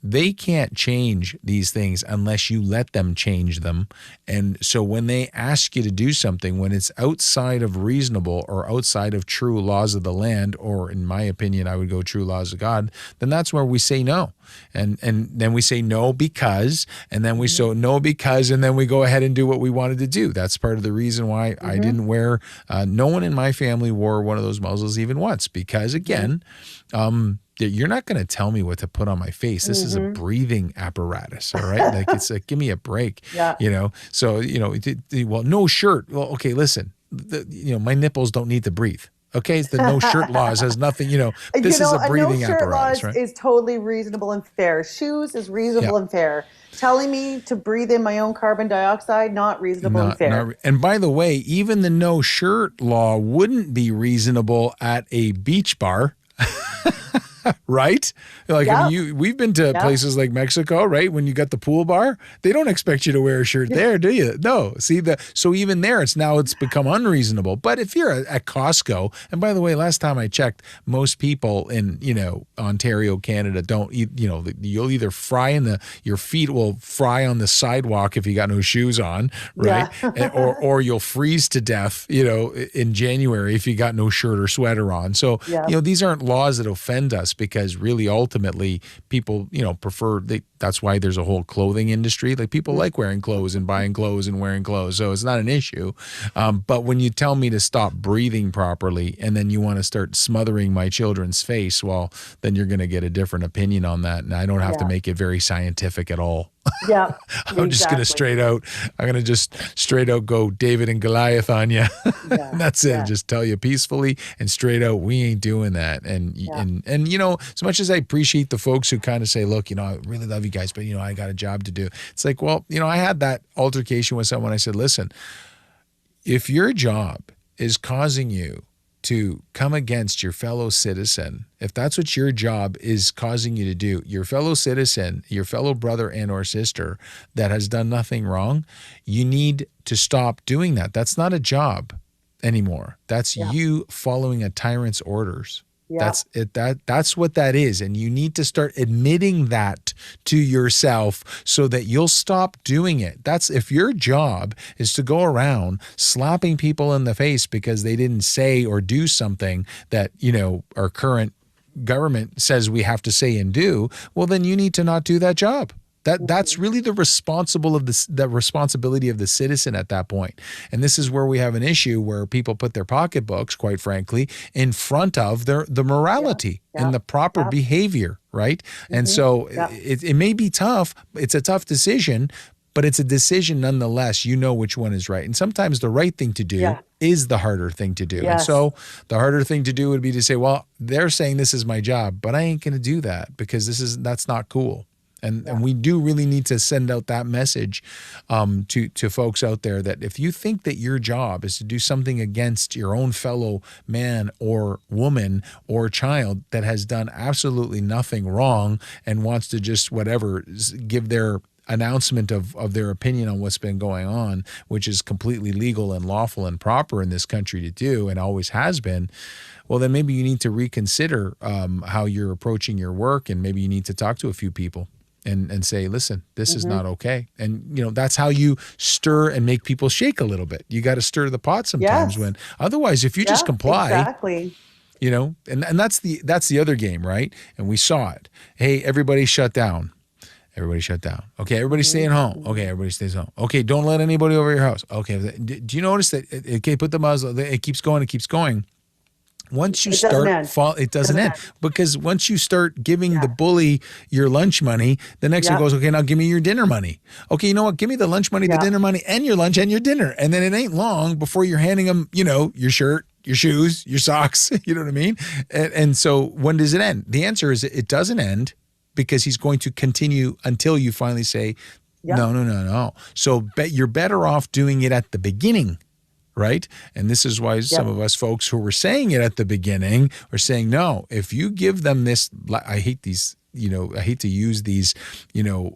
they can't change these things unless you let them change them. And so when they ask you to do something, when it's outside of reasonable or outside of true laws of the land, or in my opinion, I would go true laws of God, then that's where we say no. And then we say no because, and then we say no because, and then we go ahead and do what we wanted to do. That's part of the reason why I didn't wear, no one in my family wore one of those muzzles even once, because again, you're not going to tell me what to put on my face. This is a breathing apparatus. All right. Like, it's like, give me a break, So, well, no shirt. Well, okay, listen, my nipples don't need to breathe. Okay. The no shirt laws has nothing, this is a breathing no shirt apparatus, laws right? is totally reasonable and fair. Shoes is reasonable and fair. Telling me to breathe in my own carbon dioxide, not reasonable and fair. And by the way, even the no shirt law wouldn't be reasonable at a beach bar. Right? Like, I Yeah. mean, we've been to Yeah. places like Mexico, right? When you got the pool bar, they don't expect you to wear a shirt there, do you? No. See, so even there, it's become unreasonable. But if you're at Costco, and by the way, last time I checked, most people in, Ontario, Canada don't eat, you'll either your feet will fry on the sidewalk if you got no shoes on, right? Yeah. or you'll freeze to death, in January if you got no shirt or sweater on. So, Yeah. these aren't laws that offend us because really ultimately people, that's why there's a whole clothing industry. Like people like wearing clothes and buying clothes and wearing clothes. So it's not an issue. But when you tell me to stop breathing properly and then you want to start smothering my children's face, well, then you're going to get a different opinion on that. And I don't have to make it very scientific at all. Yeah. I'm just going to just straight out go David and Goliath on you. Yeah. And that's it. Just tell you peacefully and straight out, we ain't doing that. And as much as I appreciate the folks who kind of say, look, I really love you guys, but I got a job to do. It's like, well, I had that altercation with someone. I said, listen, if your job is causing you to come against your fellow citizen, if that's what your job is causing you to do, your fellow citizen, your fellow brother and or sister that has done nothing wrong, you need to stop doing that. That's not a job anymore. That's you following a tyrant's orders. Yeah. That's it. That's what that is. And you need to start admitting that to yourself so that you'll stop doing it. That's if your job is to go around slapping people in the face because they didn't say or do something that, our current government says we have to say and do, well, then you need to not do that job. That's really the responsibility of the citizen at that point. And this is where we have an issue where people put their pocketbooks, quite frankly, in front of the morality and the proper behavior, right? And so it may be tough. It's a tough decision, but it's a decision nonetheless. You know which one is right. And sometimes the right thing to do is the harder thing to do. And so the harder thing to do would be to say, well, they're saying this is my job, but I ain't going to do that because that's not cool. And we do really need to send out that message to folks out there that if you think that your job is to do something against your own fellow man or woman or child that has done absolutely nothing wrong and wants to just give their announcement of their opinion on what's been going on, which is completely legal and lawful and proper in this country to do and always has been, well, then maybe you need to reconsider how you're approaching your work, and maybe you need to talk to a few people and say, listen, this is not okay. And, that's how you stir and make people shake a little bit. You got to stir the pot sometimes otherwise, if you just comply, exactly. And that's the other game, right? And we saw it. Hey, everybody shut down. Everybody shut down. Okay, everybody staying home. Okay, everybody stays home. Okay, don't let anybody over your house. Okay, do you notice that, okay, put the muzzle, it keeps going. Once you it doesn't end. Because once you start giving the bully your lunch money, the next one goes, okay, now give me your dinner money. Okay, you know what? Give me the lunch money, the dinner money, and your lunch and your dinner. And then it ain't long before you're handing them, your shirt, your shoes, your socks. You know what I mean? And so when does it end? The answer is it doesn't end because he's going to continue until you finally say, no. So you're better off doing it at the beginning. Right? And this is why some of us folks who were saying it at the beginning are saying, no, if you give them this, I hate these, I hate to use these,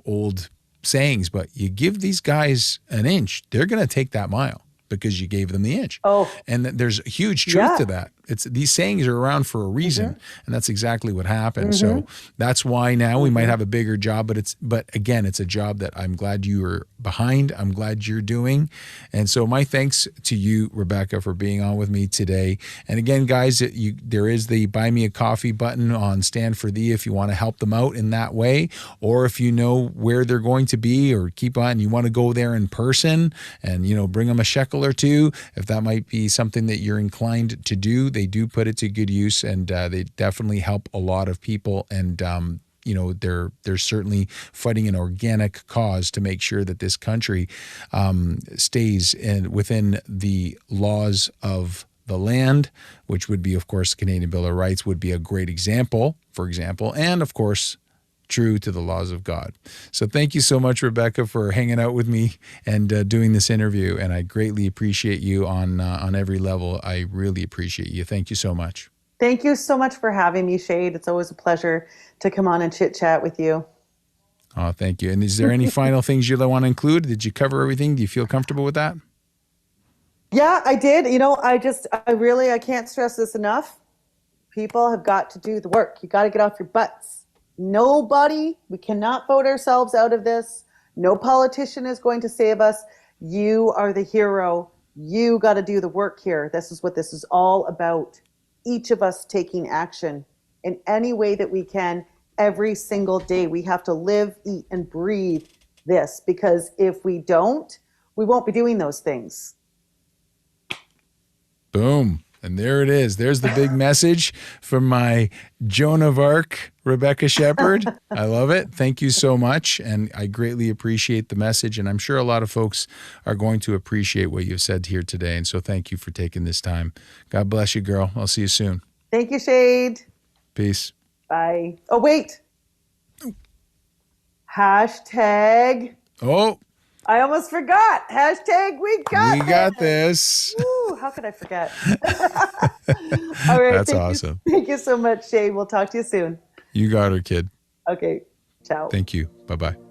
old sayings, but you give these guys an inch, they're going to take that mile because you gave them the inch. Oh. And there's huge truth to that. These sayings are around for a reason, and that's exactly what happened. So that's why now we might have a bigger job, but again, it's a job that I'm glad you are behind. I'm glad you're doing. And so my thanks to you, Rebecca, for being on with me today. And again, guys, there is the Buy Me a Coffee button on Stand4thee if you want to help them out in that way, or if you know where they're going to be or keep on, you want to go there in person and, bring them a shekel or two, if that might be something that you're inclined to do. They do put it to good use, and they definitely help a lot of people. And they're certainly fighting an organic cause to make sure that this country stays within the laws of the land, which would be, of course, the Canadian Bill of Rights would be a great example, for example, and of course, true to the laws of God. So thank you so much, Rebecca, for hanging out with me and doing this interview. And I greatly appreciate you on every level. I really appreciate you. Thank you so much. Thank you so much for having me, Shade. It's always a pleasure to come on and chit chat with you. Oh, thank you. And is there any final things you want to include? Did you cover everything? Do you feel comfortable with that? Yeah, I did. I can't stress this enough. People have got to do the work. You got to get off your butts. We cannot vote ourselves out of this. No politician is going to save us. You are the hero. You got to do the work here. This is what this is all about. Each of us taking action in any way that we can every single day. We have to live, eat, and breathe this, because if we don't, we won't be doing those things. Boom. And there it is. There's the big message from my Joan of Arc, Rebecca Sheppard. I love it. Thank you so much. And I greatly appreciate the message. And I'm sure a lot of folks are going to appreciate what you've said here today. And so thank you for taking this time. God bless you, girl. I'll see you soon. Thank you, Shade. Peace. Bye. Oh, wait. Hashtag. Oh. I almost forgot. Hashtag we got this. Woo, how could I forget? All right. That's awesome. Thank you so much, Shade. We'll talk to you soon. You got her, kid. Okay. Ciao. Thank you. Bye-bye.